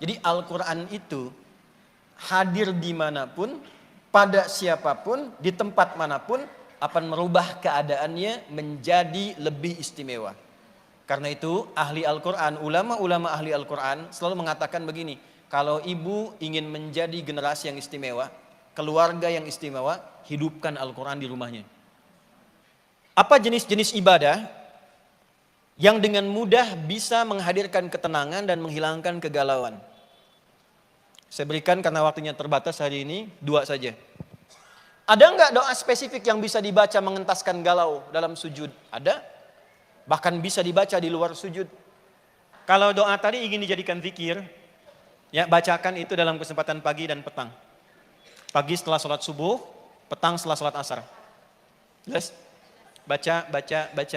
Jadi Al-Quran itu hadir dimanapun, pada siapapun, di tempat manapun, akan merubah keadaannya menjadi lebih istimewa. Karena itu ahli Al-Quran, ulama-ulama ahli Al-Quran selalu mengatakan begini, kalau ibu ingin menjadi generasi yang istimewa, keluarga yang istimewa, hidupkan Al-Quran di rumahnya. Apa jenis-jenis ibadah yang dengan mudah bisa menghadirkan ketenangan dan menghilangkan kegalauan? Saya berikan karena waktunya terbatas hari ini, 2 saja. Ada enggak doa spesifik yang bisa dibaca mengentaskan galau dalam sujud? Ada. Bahkan bisa dibaca di luar sujud. Kalau doa tadi ingin dijadikan zikir, ya bacakan itu dalam kesempatan pagi dan petang. Pagi setelah sholat subuh, petang setelah sholat asar. Jelas? Baca,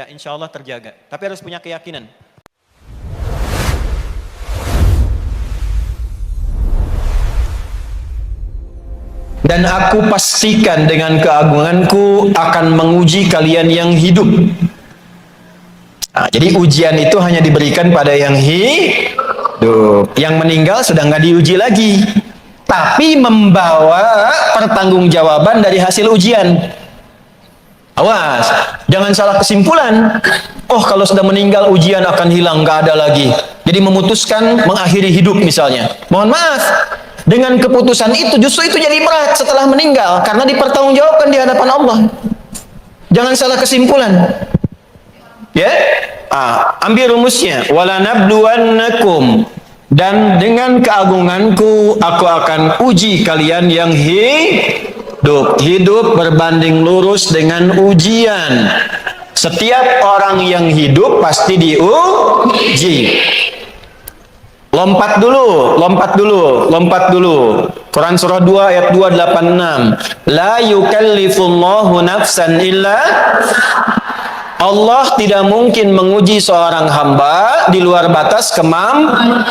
insya Allah terjaga. Tapi harus punya keyakinan. Dan aku pastikan dengan keagunganku akan menguji kalian yang hidup. Nah, jadi ujian itu hanya diberikan pada yang hidup. Yang meninggal sudah nggak diuji lagi. Tapi membawa pertanggungjawaban dari hasil ujian. Awas, jangan salah kesimpulan. Oh, kalau sudah meninggal ujian akan hilang, nggak ada lagi. Jadi memutuskan mengakhiri hidup misalnya. Mohon maaf, dengan keputusan itu justru itu jadi berat setelah meninggal karena dipertanggungjawabkan di hadapan Allah. Jangan salah kesimpulan. Ya, ambil rumusnya. Wala nabluwannakum, dan dengan keagunganku aku akan uji kalian yang hidup berbanding lurus dengan ujian. Setiap orang yang hidup pasti diuji. Lompat dulu. Quran surah 2 ayat 286. La yukallifullahu nafsan illa, Allah tidak mungkin menguji seorang hamba di luar batas kemampuan.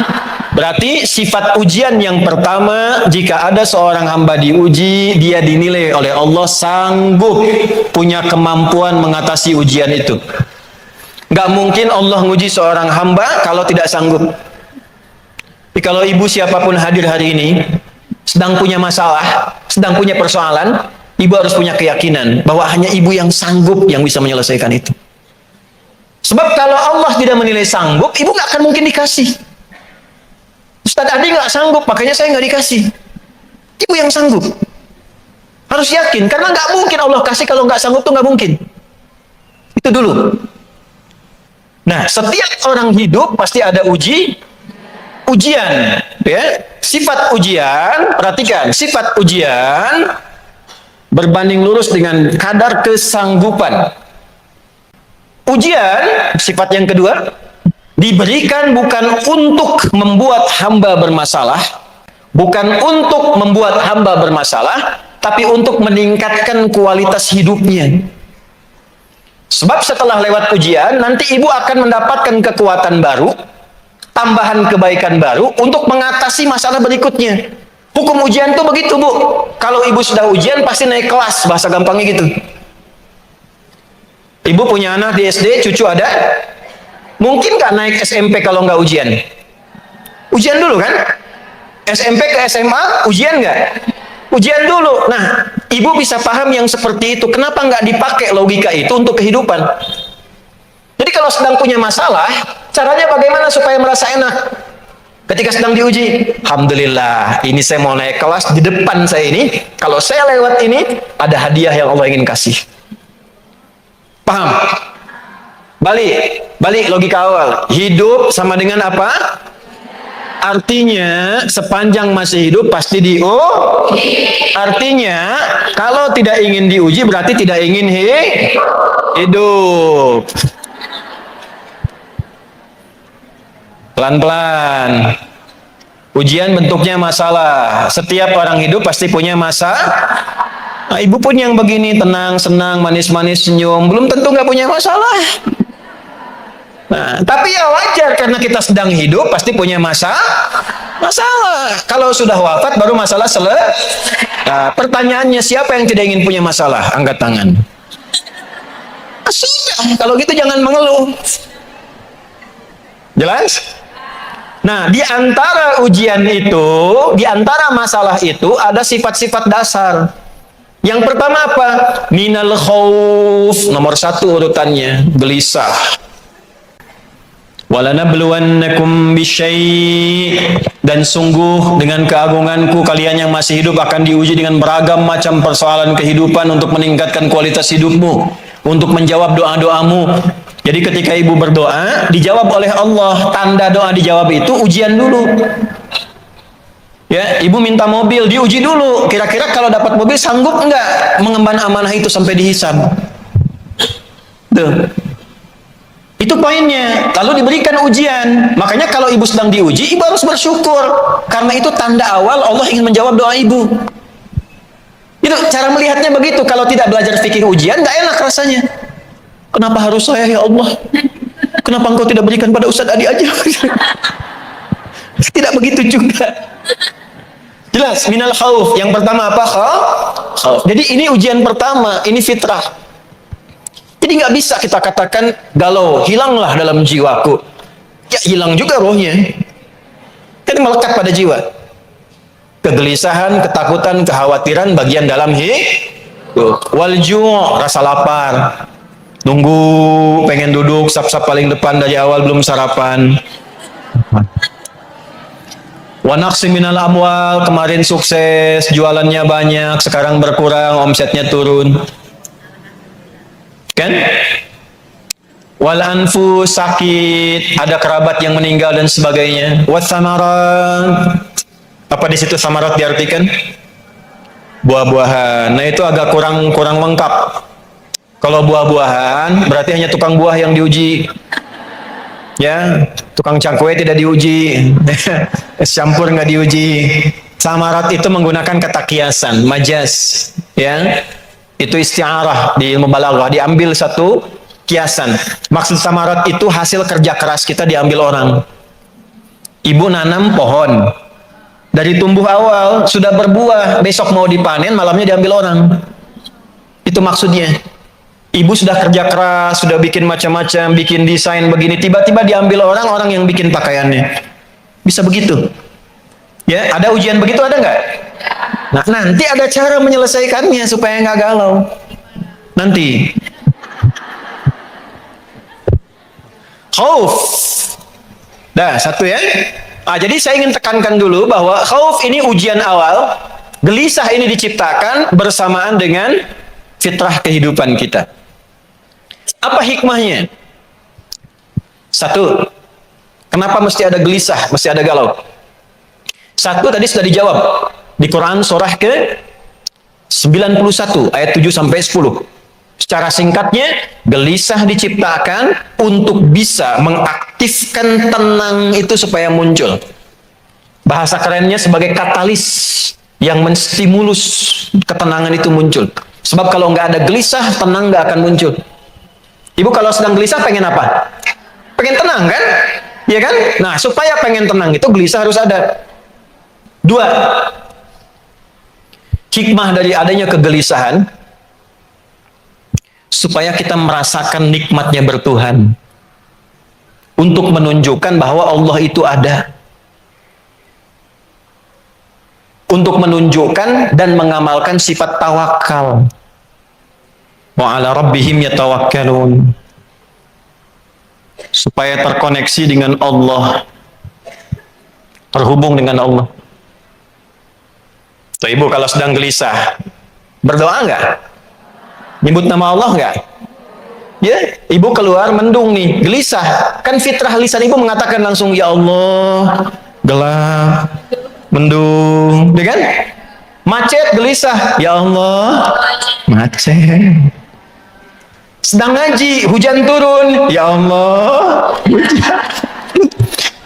Berarti sifat ujian yang pertama, jika ada seorang hamba diuji, dia dinilai oleh Allah sanggup, punya kemampuan mengatasi ujian itu. Gak mungkin Allah menguji seorang hamba kalau tidak sanggup. Tapi kalau ibu siapapun hadir hari ini, sedang punya masalah, sedang punya persoalan, ibu harus punya keyakinan bahwa hanya ibu yang sanggup yang bisa menyelesaikan itu. Sebab kalau Allah tidak menilai sanggup, ibu gak akan mungkin dikasih. Ustaz Adi gak sanggup, makanya saya gak dikasih. Ibu yang sanggup. Harus yakin, karena gak mungkin Allah kasih kalau gak sanggup tuh gak mungkin. Itu dulu. Nah, setiap orang hidup pasti ada ujian. Ya. Sifat ujian, perhatikan, sifat ujian berbanding lurus dengan kadar kesanggupan. Ujian, sifat yang kedua, diberikan bukan untuk membuat hamba bermasalah, tapi untuk meningkatkan kualitas hidupnya. Sebab setelah lewat ujian, nanti ibu akan mendapatkan kekuatan baru, tambahan kebaikan baru untuk mengatasi masalah berikutnya. Hukum ujian tuh begitu, Bu. Kalau ibu sudah ujian pasti naik kelas, bahasa gampangnya gitu. Ibu punya anak di SD, cucu ada. Mungkin nggak naik SMP kalau nggak ujian? Ujian dulu kan? SMP ke SMA, ujian nggak? Ujian dulu. Nah, ibu bisa paham yang seperti itu. Kenapa nggak dipakai logika itu untuk kehidupan? Jadi kalau sedang punya masalah, caranya bagaimana supaya merasa enak? Ketika sedang diuji, alhamdulillah, ini saya mau naik kelas di depan saya ini. Kalau saya lewat ini, ada hadiah yang Allah ingin kasih. Paham? Balik logika awal. Hidup sama dengan apa? Artinya sepanjang masih hidup pasti Artinya kalau tidak ingin diuji berarti tidak ingin hidup. Pelan-pelan. Ujian bentuknya masalah. Setiap orang hidup pasti punya masalah. Nah, ibu pun yang begini tenang, senang, manis-manis, senyum, belum tentu nggak punya masalah. Nah, tapi ya wajar karena kita sedang hidup pasti punya masalah. Kalau sudah wafat baru masalah selesai. Nah, pertanyaannya siapa yang tidak ingin punya masalah? Angkat tangan. Sudah, kalau gitu jangan mengeluh. Jelas? Nah, di antara ujian itu, di antara masalah itu ada sifat-sifat dasar. Yang pertama apa? Minal khauf, nomor 1 urutannya, gelisah. Walanabluwannakum bisyai', dan sungguh dengan keagunganku kalian yang masih hidup akan diuji dengan beragam macam persoalan kehidupan untuk meningkatkan kualitas hidupmu, untuk menjawab doa-doamu. Jadi ketika ibu berdoa dijawab oleh Allah, tanda doa dijawab itu ujian dulu. Ya, ibu minta mobil, diuji dulu. Kira-kira kalau dapat mobil sanggup enggak mengemban amanah itu sampai dihisab? Tuh. Itu poinnya. Lalu diberikan ujian. Makanya kalau ibu sedang diuji, ibu harus bersyukur. Karena itu tanda awal Allah ingin menjawab doa ibu. Itu cara melihatnya begitu. Kalau tidak belajar fikih ujian, nggak enak rasanya. Kenapa harus saya, ya Allah? Kenapa engkau tidak berikan pada Ustadz Adi aja? Tidak begitu juga. Jelas, minal khauf. Yang pertama apa? Khauf. Jadi ini ujian pertama, ini fitrah. Jadi nggak bisa kita katakan galau, hilanglah dalam jiwaku. Ya hilang juga rohnya. Kan melekat pada jiwa. Kegelisahan, ketakutan, kekhawatiran bagian dalam hidup. Walju', rasa lapar. Nunggu, pengen duduk, sap-sap paling depan dari awal belum sarapan. Wa naqsi minal amwal, kemarin sukses, jualannya banyak, sekarang berkurang, omsetnya turun. Kan? Wal anfus, sakit, ada kerabat yang meninggal dan sebagainya. Wa samarat, apa di situ samarat diartikan? Buah-buahan. Nah itu agak kurang lengkap. Kalau buah-buahan berarti hanya tukang buah yang diuji. Ya, tukang cangkue tidak diuji. Es campur nggak diuji. Samarat itu menggunakan kata kiasan, majaz, ya. Itu isti'arah di ilmu balaghah, diambil satu kiasan. Maksud samarat itu hasil kerja keras kita diambil orang. Ibu nanam pohon, dari tumbuh awal sudah berbuah, besok mau dipanen, malamnya diambil orang. Itu maksudnya. Ibu sudah kerja keras, sudah bikin macam-macam, bikin desain begini, tiba-tiba diambil orang yang bikin pakaiannya. Bisa begitu. Ya, ada ujian begitu, ada nggak? Nah, nanti ada cara menyelesaikannya supaya nggak galau. Nanti. Khauf. Dah, satu ya. Jadi saya ingin tekankan dulu bahwa khauf ini ujian awal, gelisah ini diciptakan bersamaan dengan fitrah kehidupan kita. Apa hikmahnya? Satu, kenapa mesti ada gelisah, mesti ada galau? Satu tadi sudah dijawab di Quran surah ke 91 ayat 7 sampai 10. Secara singkatnya, gelisah diciptakan untuk bisa mengaktifkan tenang itu supaya muncul. Bahasa kerennya sebagai katalis yang menstimulus ketenangan itu muncul. Sebab kalau nggak ada gelisah, tenang nggak akan muncul. Ibu kalau sedang gelisah pengen apa? Pengen tenang kan? Iya kan? Nah, supaya pengen tenang itu gelisah harus ada. Dua, hikmah dari adanya kegelisahan supaya kita merasakan nikmatnya bertuhan, untuk menunjukkan bahwa Allah itu ada, untuk menunjukkan dan mengamalkan sifat tawakal. Wa ala rabbihim yatawakkalun, supaya terkoneksi dengan Allah, terhubung dengan Allah. Tuh, ibu kalau sedang gelisah berdoa nggak? Nyebut nama Allah nggak? Ya, ibu keluar mendung nih, gelisah. Kan fitrah lisan ibu mengatakan langsung, ya Allah, gelap, mendung, ya kan? Macet, gelisah, ya Allah, macet. Sedang ngaji, hujan turun, ya Allah, hujan.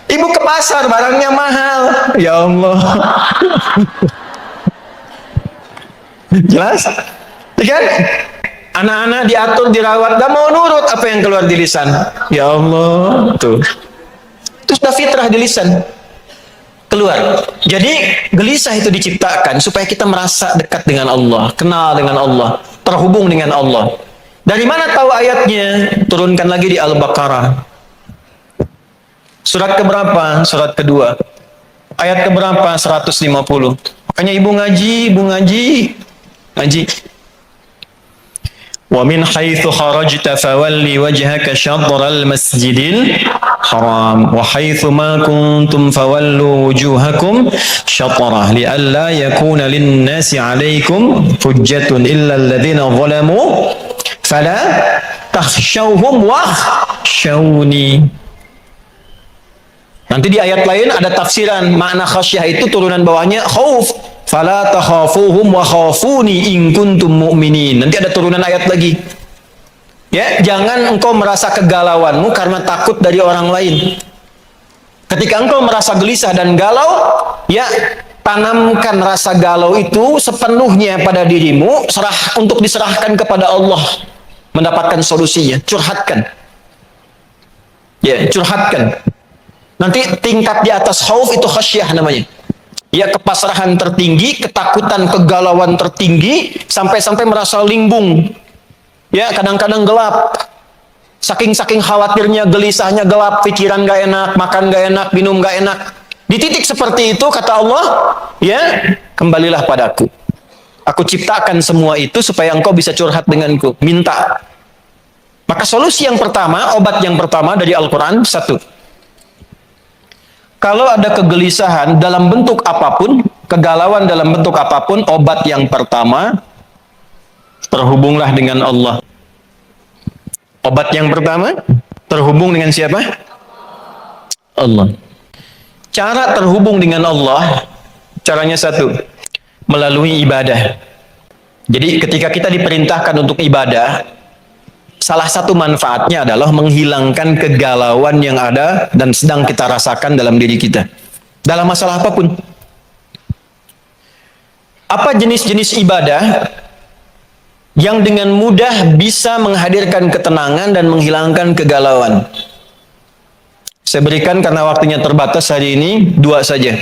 Ibu ke pasar, barangnya mahal, ya Allah. Jelas? Ya kan? Anak-anak diatur, dirawat, gak mau nurut, apa yang keluar di lisan? Ya Allah, tuh. Itu sudah fitrah di lisan. Keluar. Jadi gelisah itu diciptakan supaya kita merasa dekat dengan Allah, kenal dengan Allah, terhubung dengan Allah. Dari mana tahu ayatnya? Turunkan lagi di Al-Baqarah. Surat keberapa? Surat kedua. Ayat keberapa? 150. Makanya ibu ngaji. Wa min haitsu kharajta fawalli wajhaka syatral masjidil haram wa haitsu ma kuntum fawallu wujuhakum syatrah lialla yakuna lin-nasi 'alaikum hujjatun illa alladhina zalamu fala takhshawhum wakhshawni. Nanti di ayat lain ada tafsiran makna khasyah itu turunan bawahnya khauf. Fala takhafuhum wa khafuni in kuntum mu'minin. Nanti ada turunan ayat lagi. Ya, jangan engkau merasa kegalauanmu karena takut dari orang lain. Ketika engkau merasa gelisah dan galau, ya tanamkan rasa galau itu sepenuhnya pada dirimu, untuk diserahkan kepada Allah, mendapatkan solusinya. Curhatkan. Ya, curhatkan. Nanti tingkat di atas khauf itu khasyah namanya. Ya, kepasrahan tertinggi, ketakutan, kegalauan tertinggi, sampai-sampai merasa limbung. Ya, kadang-kadang gelap. Saking-saking khawatirnya, gelisahnya gelap, pikiran gak enak, makan gak enak, minum gak enak. Di titik seperti itu, kata Allah, ya, kembalilah padaku. Aku ciptakan semua itu supaya engkau bisa curhat denganku. Minta. Maka solusi yang pertama, obat yang pertama dari Al-Quran, satu. Kalau ada kegelisahan dalam bentuk apapun, kegalauan dalam bentuk apapun, obat yang pertama, terhubunglah dengan Allah. Obat yang pertama, terhubung dengan siapa? Allah. Cara terhubung dengan Allah, caranya satu, melalui ibadah. Jadi ketika kita diperintahkan untuk ibadah, salah satu manfaatnya adalah menghilangkan kegalauan yang ada dan sedang kita rasakan dalam diri kita. Dalam masalah apapun. Apa jenis-jenis ibadah yang dengan mudah bisa menghadirkan ketenangan dan menghilangkan kegalauan? Saya berikan karena waktunya terbatas hari ini, dua saja.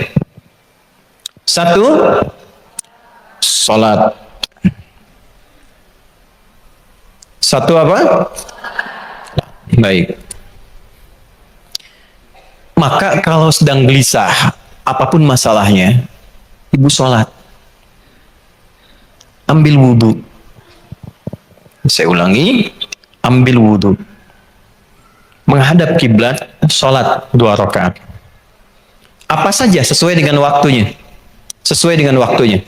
Satu, salat. Satu apa? Baik. Maka kalau sedang gelisah, apapun masalahnya, ibu sholat. Ambil wudhu. Saya ulangi, ambil wudhu. Menghadap kiblat, sholat 2 rakaat. Apa saja sesuai dengan waktunya. Sesuai dengan waktunya.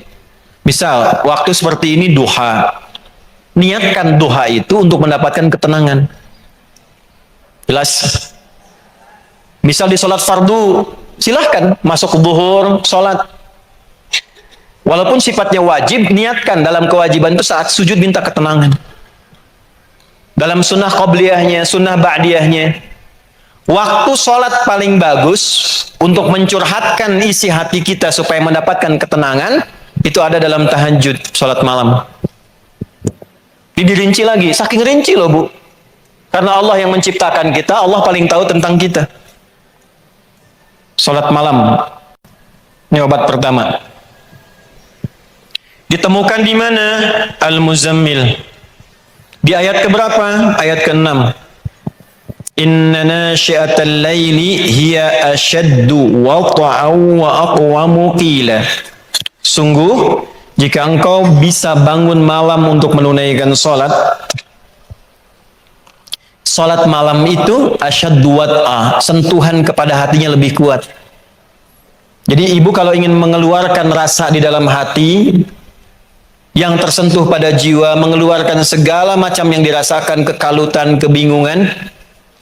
Misal, waktu seperti ini duha. Niatkan duha itu untuk mendapatkan ketenangan. Jelas? Misal di sholat fardu, silahkan masuk zuhur, sholat. Walaupun sifatnya wajib, niatkan dalam kewajiban itu saat sujud minta ketenangan. Dalam sunnah qobliyahnya, sunnah ba'diyahnya, waktu sholat paling bagus untuk mencurhatkan isi hati kita supaya mendapatkan ketenangan, itu ada dalam tahajud, sholat malam. Dirinci lagi, saking rinci loh bu. Karena Allah yang menciptakan kita, Allah paling tahu tentang kita. Salat malam, ini obat pertama. Ditemukan di mana? Al-Muzammil. Di ayat keberapa? Ayat ke-6. Inna nasyi'atal laili hiya ashaddu wata'aw wa aqwamu qila. Sungguh, jika engkau bisa bangun malam untuk menunaikan sholat, sholat malam itu asyaddu wat'a, sentuhan kepada hatinya lebih kuat. Jadi ibu kalau ingin mengeluarkan rasa di dalam hati yang tersentuh pada jiwa, mengeluarkan segala macam yang dirasakan, kekalutan, kebingungan,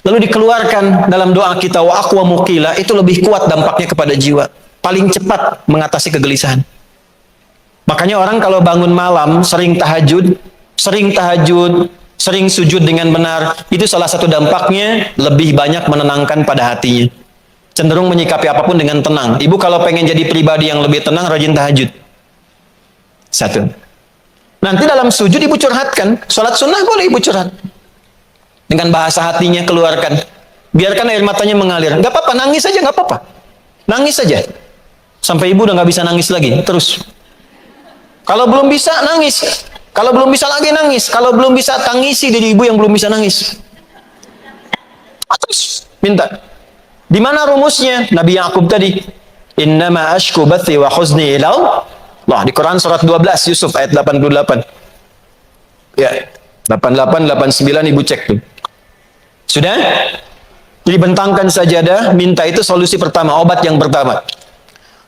lalu dikeluarkan dalam doa kita, wa aqwamu qila, itu lebih kuat dampaknya kepada jiwa, paling cepat mengatasi kegelisahan. Makanya orang kalau bangun malam, sering tahajud, sering sujud dengan benar, itu salah satu dampaknya lebih banyak menenangkan pada hatinya. Cenderung menyikapi apapun dengan tenang. Ibu kalau pengen jadi pribadi yang lebih tenang, rajin tahajud. Satu. Nanti dalam sujud ibu curhatkan, sholat sunnah boleh ibu curhat. Dengan bahasa hatinya keluarkan. Biarkan air matanya mengalir. Gak apa-apa, nangis aja gak apa-apa. Nangis saja. Sampai ibu udah gak bisa nangis lagi, terus. Kalau belum bisa, nangis. Kalau belum bisa lagi, nangis. Kalau belum bisa, tangisi diri ibu yang belum bisa nangis. Terus, minta. Di mana rumusnya? Nabi Yakub tadi, innama ashku bathi wa huzni ilal Allah. Di Quran surat 12 Yusuf ayat 88. Ya, 88 89 ibu cek tuh. Sudah? Jadi bentangkan sajadah, minta itu solusi pertama, obat yang pertama.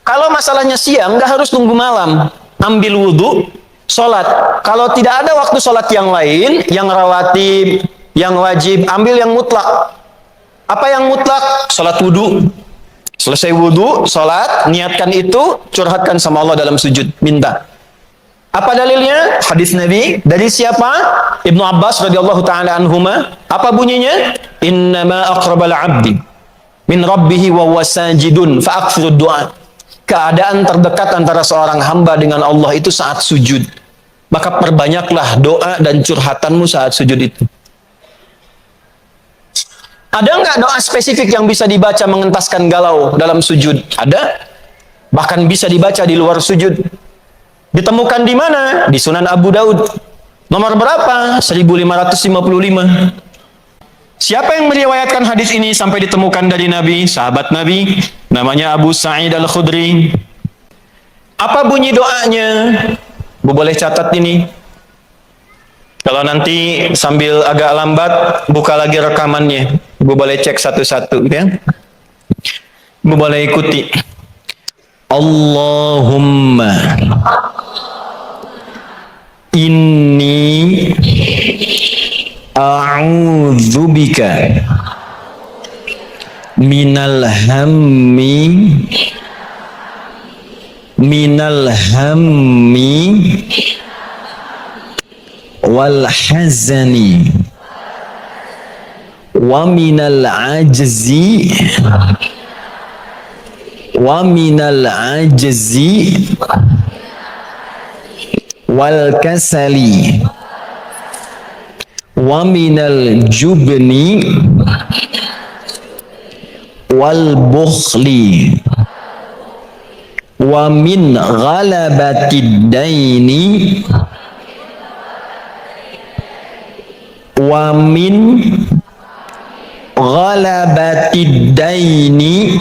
Kalau masalahnya siang, nggak harus tunggu malam. Ambil wudhu, sholat. Kalau tidak ada waktu sholat yang lain, yang rawatib, yang wajib, ambil yang mutlak. Apa yang mutlak? Sholat wudhu. Selesai wudhu, sholat, niatkan itu, curhatkan sama Allah dalam sujud, minta. Apa dalilnya? Hadis Nabi dari siapa? Ibnu Abbas radhiyallahu taala anhuma. Apa bunyinya? Innama aqrabal 'abdi min rabbih wa huwa sajidun fa aktsirud du'a. Keadaan terdekat antara seorang hamba dengan Allah itu saat sujud. Maka perbanyaklah doa dan curhatanmu saat sujud itu. Ada enggak doa spesifik yang bisa dibaca mengentaskan galau dalam sujud? Ada. Bahkan bisa dibaca di luar sujud. Ditemukan di mana? Di Sunan Abu Daud. Nomor berapa? 1555. Siapa yang meriwayatkan hadis ini sampai ditemukan dari Nabi? Sahabat Nabi, namanya Abu Sa'id Al-Khudri. Apa bunyi doanya? Bu boleh catat ini. Kalau nanti sambil agak lambat, buka lagi rekamannya. Bu boleh cek satu-satu, ya. Bu boleh ikuti. Allahumma inni a'udzubika minal hammi wal hazani wa minal ajzi wal kasali wa minal jubni wal bukhli wa min ghalabatid daini wa min ghalabatid daini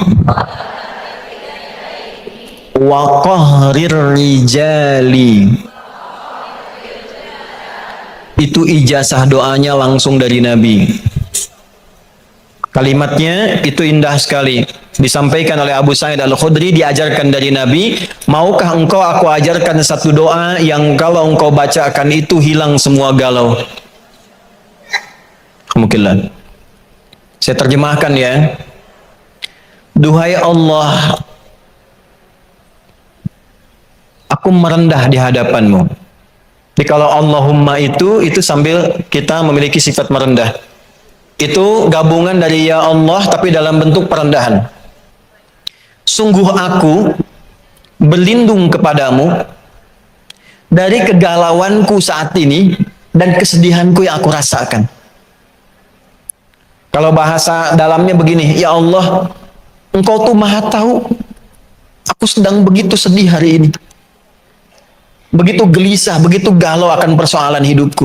wa qahrir rijali. Itu ijazah doanya langsung dari Nabi. Kalimatnya itu indah sekali. Disampaikan oleh Abu Sa'id Al-Khudri, diajarkan dari Nabi. Maukah engkau aku ajarkan satu doa yang kalau engkau bacakan itu hilang semua galau? Mungkinlah. Saya terjemahkan ya. Duhai Allah, aku merendah di hadapanmu. Jadi kalau Allahumma itu sambil kita memiliki sifat merendah. Itu gabungan dari ya Allah tapi dalam bentuk perendahan. Sungguh aku berlindung kepadamu dari kegalauanku saat ini dan kesedihanku yang aku rasakan. Kalau bahasa dalamnya begini, ya Allah, Engkau tuh maha tahu aku sedang begitu sedih hari ini. Begitu gelisah, begitu galau akan persoalan hidupku.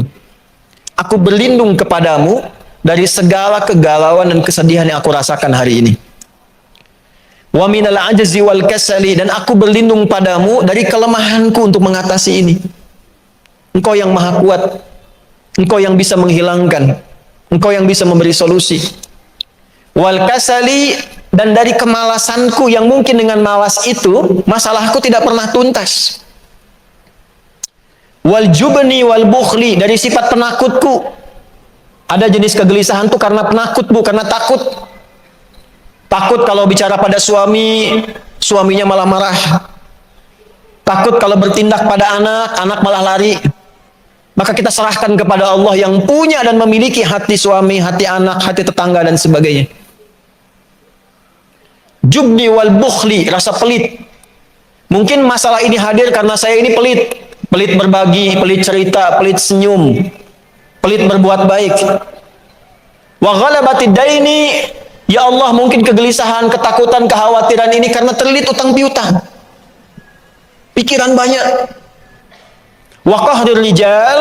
Aku berlindung kepadamu dari segala kegalauan dan kesedihan yang aku rasakan hari ini. Wa minal ajzi wal kasali, dan aku berlindung padamu dari kelemahanku untuk mengatasi ini. Engkau yang maha kuat. Engkau yang bisa menghilangkan. Engkau yang bisa memberi solusi. Wal kasali, dan dari kemalasanku yang mungkin dengan malas itu masalahku tidak pernah tuntas. Wal jubni wal bukhli, dari sifat penakutku. Ada jenis kegelisahan tuh karena penakut, bu, karena takut. Takut kalau bicara pada suami, suaminya malah marah. Takut kalau bertindak pada anak, anak malah lari. Maka kita serahkan kepada Allah yang punya dan memiliki hati suami, hati anak, hati tetangga dan sebagainya. Jubni wal bukhli, rasa pelit. Mungkin masalah ini hadir karena saya ini pelit. Pelit berbagi, pelit cerita, pelit senyum, pelit berbuat baik. Wa ghalabatid daini, ya Allah, mungkin kegelisahan, ketakutan, kekhawatiran ini karena terlilit utang piutang. Pikiran banyak. Wa qahrir rijal,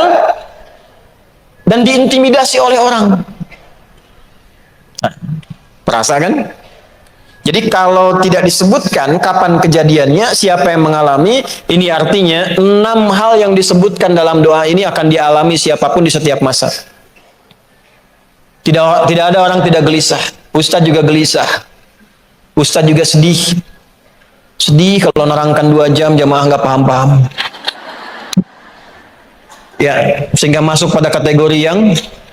dan diintimidasi oleh orang. Perasa kan? Jadi kalau tidak disebutkan kapan kejadiannya, siapa yang mengalami, ini artinya 6 hal yang disebutkan dalam doa ini akan dialami siapapun di setiap masa. Tidak ada orang tidak gelisah. Ustadz juga gelisah. Ustadz juga sedih. Sedih kalau nerangkan 2 jam jamaah nggak paham-paham. Ya, sehingga masuk pada kategori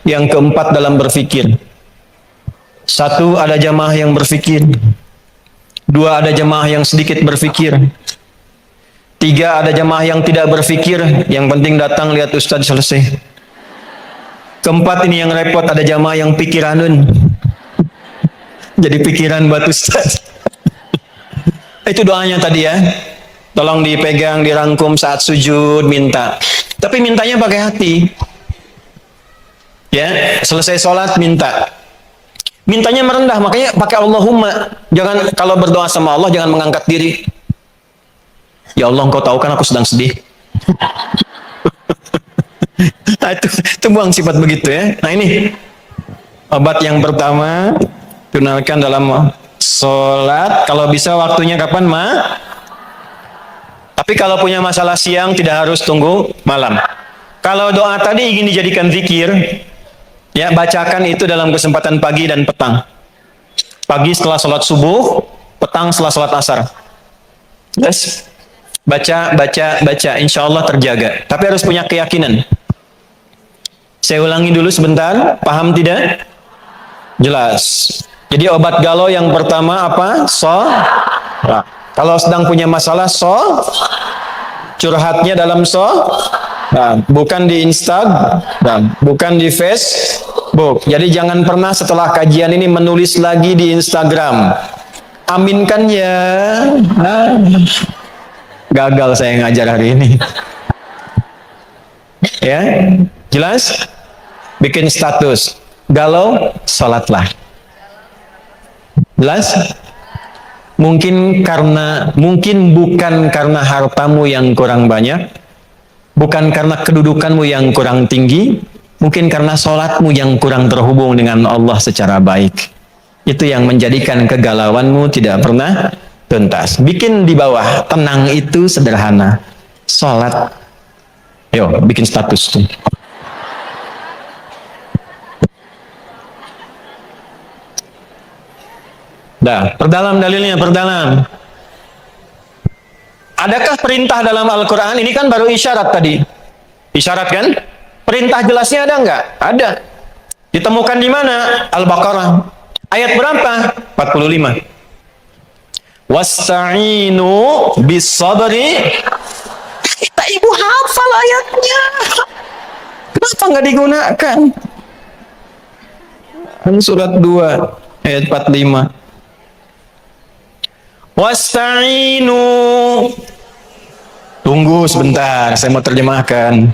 yang keempat dalam berfikir. 1, ada jamaah yang berfikir. 2, ada jamaah yang sedikit berfikir. 3, ada jamaah yang tidak berfikir, yang penting datang lihat ustaz selesai. 4, ini yang repot, ada jamaah yang pikiranun. Jadi pikiran buat ustaz. Itu doanya tadi ya. Tolong dipegang, dirangkum saat sujud, minta. Tapi mintanya pakai hati. Ya, selesai sholat minta. Mintanya merendah, makanya pakai Allahumma. Jangan, kalau berdoa sama Allah jangan mengangkat diri. Ya Allah, engkau tahu kan aku sedang sedih. Nah, itu buang sifat begitu ya. Nah ini obat yang pertama, tunaikan dalam sholat. Kalau bisa waktunya kapan Tapi kalau punya masalah siang tidak harus tunggu malam. Kalau doa tadi ingin dijadikan zikir, ya, bacakan itu dalam kesempatan pagi dan petang. Pagi setelah sholat subuh, petang setelah sholat asar. Yes. Baca, insya Allah terjaga. Tapi harus punya keyakinan. Saya ulangi dulu sebentar, paham tidak? Jelas. Jadi obat galau yang pertama apa? Nah, kalau sedang punya masalah, curhatnya dalam nah, bukan di Instagram, bukan di Facebook. Jadi jangan pernah setelah kajian ini menulis lagi di Instagram. Aminkan ya. Nah, gagal saya ngajar hari ini. Ya, jelas? Bikin status. Galau, sholatlah. Jelas? Mungkin bukan karena hartamu yang kurang banyak, bukan karena kedudukanmu yang kurang tinggi, mungkin karena sholatmu yang kurang terhubung dengan Allah secara baik. Itu yang menjadikan kegalauanmu tidak pernah tuntas. Bikin di bawah, tenang itu sederhana. Sholat. Yo, bikin status tuh. Dah, perdalam dalilnya, perdalam. Adakah perintah dalam Al-Quran? Ini kan baru isyarat tadi. Isyarat kan? Perintah jelasnya ada nggak? Ada. Ditemukan di mana? Al-Baqarah. Ayat berapa? 45. Wasta'inu bis-sabri. Kita ibu hafal ayatnya. Kenapa nggak digunakan? Surat 2 ayat 45. Wasta'inu. Tunggu sebentar, saya mau terjemahkan.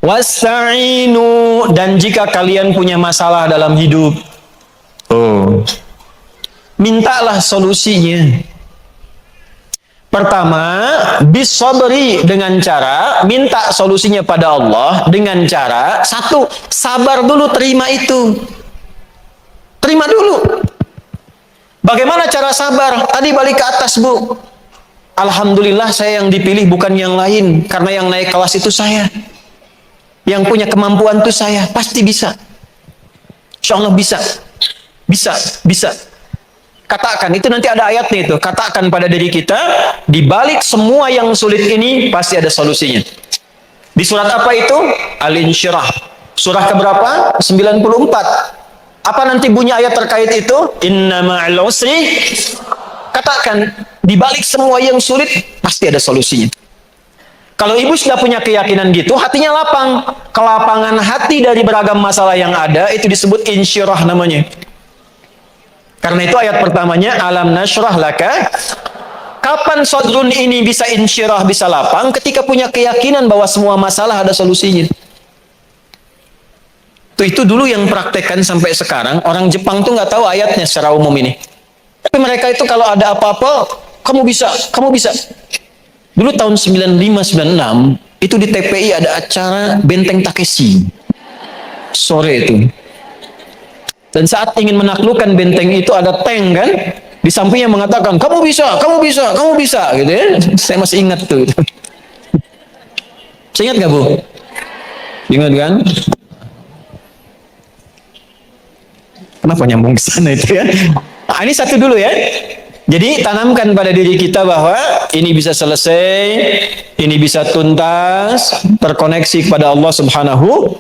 Wasta'inu, dan jika kalian punya masalah dalam hidup, mintalah solusinya. Pertama, bisabri, dengan cara minta solusinya pada Allah dengan cara, 1, sabar dulu, terima itu. Terima dulu. Bagaimana cara sabar? Tadi balik ke atas, Bu. Alhamdulillah saya yang dipilih bukan yang lain, karena yang naik kelas itu saya. Yang punya kemampuan itu saya, pasti bisa. Insya Allah bisa. Bisa. Katakan, itu nanti ada ayatnya itu. Katakan pada diri kita, di balik semua yang sulit ini pasti ada solusinya. Di surat apa itu? Al-Insyirah. Surah keberapa? 94. Apa nanti bunyi ayat terkait itu? Inna ma'al usri. Katakan, di balik semua yang sulit pasti ada solusinya. Kalau ibu sudah punya keyakinan gitu, hatinya lapang. Kelapangan hati dari beragam masalah yang ada itu disebut insyirah namanya. Karena itu ayat pertamanya alam nasyrah laka. Kapan sadrun ini bisa insyirah, bisa lapang? Ketika punya keyakinan bahwa semua masalah ada solusinya. Itu dulu yang praktekkan sampai sekarang. Orang Jepang tuh nggak tahu ayatnya secara umum ini. Tapi mereka itu kalau ada apa-apa, kamu bisa. Dulu tahun 95-96 itu di TPI ada acara Benteng Takeshi. Sore itu. Dan saat ingin menaklukkan benteng itu ada tank kan, di sampingnya mengatakan, kamu bisa, kamu bisa, kamu bisa, gitu ya. Saya masih ingat tuh. Saya ingat gak Bu? Ingat kan? Kenapa nyambung ke sana itu ya? Nah, ini satu dulu ya. Jadi tanamkan pada diri kita bahwa ini bisa selesai, ini bisa tuntas, terkoneksi kepada Allah Subhanahu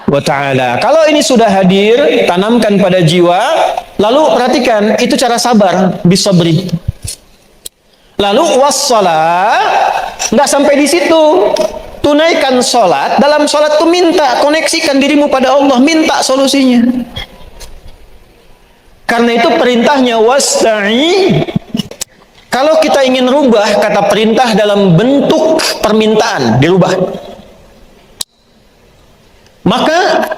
wa ta'ala. Kalau ini sudah hadir, tanamkan pada jiwa, lalu perhatikan, itu cara sabar, bisabri. Lalu wassalah, nggak sampai di situ. Tunaikan sholat, dalam sholat itu minta, koneksikan dirimu pada Allah, minta solusinya. Karena itu perintahnya wasta'in. Kalau kita ingin rubah kata perintah dalam bentuk permintaan, dirubah. Maka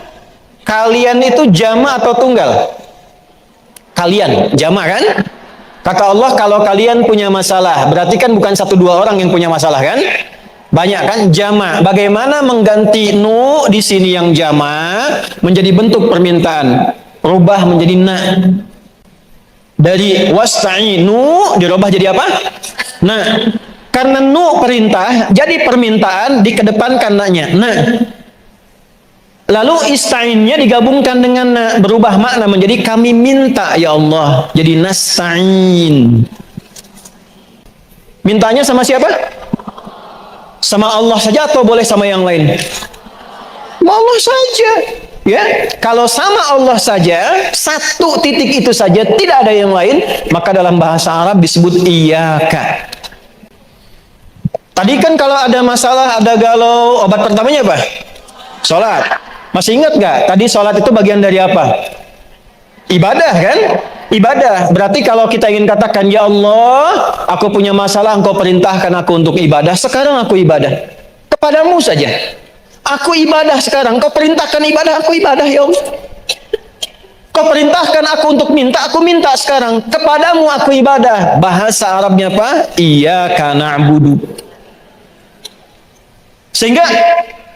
kalian itu jama atau tunggal? Kalian, jama kan? Kata Allah, kalau kalian punya masalah, berarti kan bukan 1-2 orang yang punya masalah kan? Banyak kan? Jama. Bagaimana mengganti nu di sini yang jama menjadi bentuk permintaan? Rubah menjadi na. Dari wasta'inu dirubah jadi apa? Nah, karena nu perintah, jadi permintaan dikedepankan na-nya. Nah, lalu ista'innya digabungkan dengan na, berubah makna menjadi kami minta ya Allah. Jadi nasta'in. Mintanya sama siapa? Sama Allah saja atau boleh sama yang lain? Sama Allah saja. Ya, kalau sama Allah saja, satu titik itu saja, tidak ada yang lain, maka dalam bahasa Arab disebut iyyaka. Tadi kan kalau ada masalah, ada galau, obat pertamanya apa? Sholat. Masih ingat gak? Tadi sholat itu bagian dari apa? Ibadah kan? Ibadah. Berarti kalau kita ingin katakan, ya Allah, aku punya masalah, engkau perintahkan aku untuk ibadah, sekarang aku ibadah. Kepadamu saja. Aku ibadah sekarang, kau perintahkan ibadah, aku ibadah ya Allah. Kau perintahkan aku untuk minta, aku minta sekarang. Kepadamu aku ibadah. Bahasa Arabnya apa? Iyyaka na'budu. Sehingga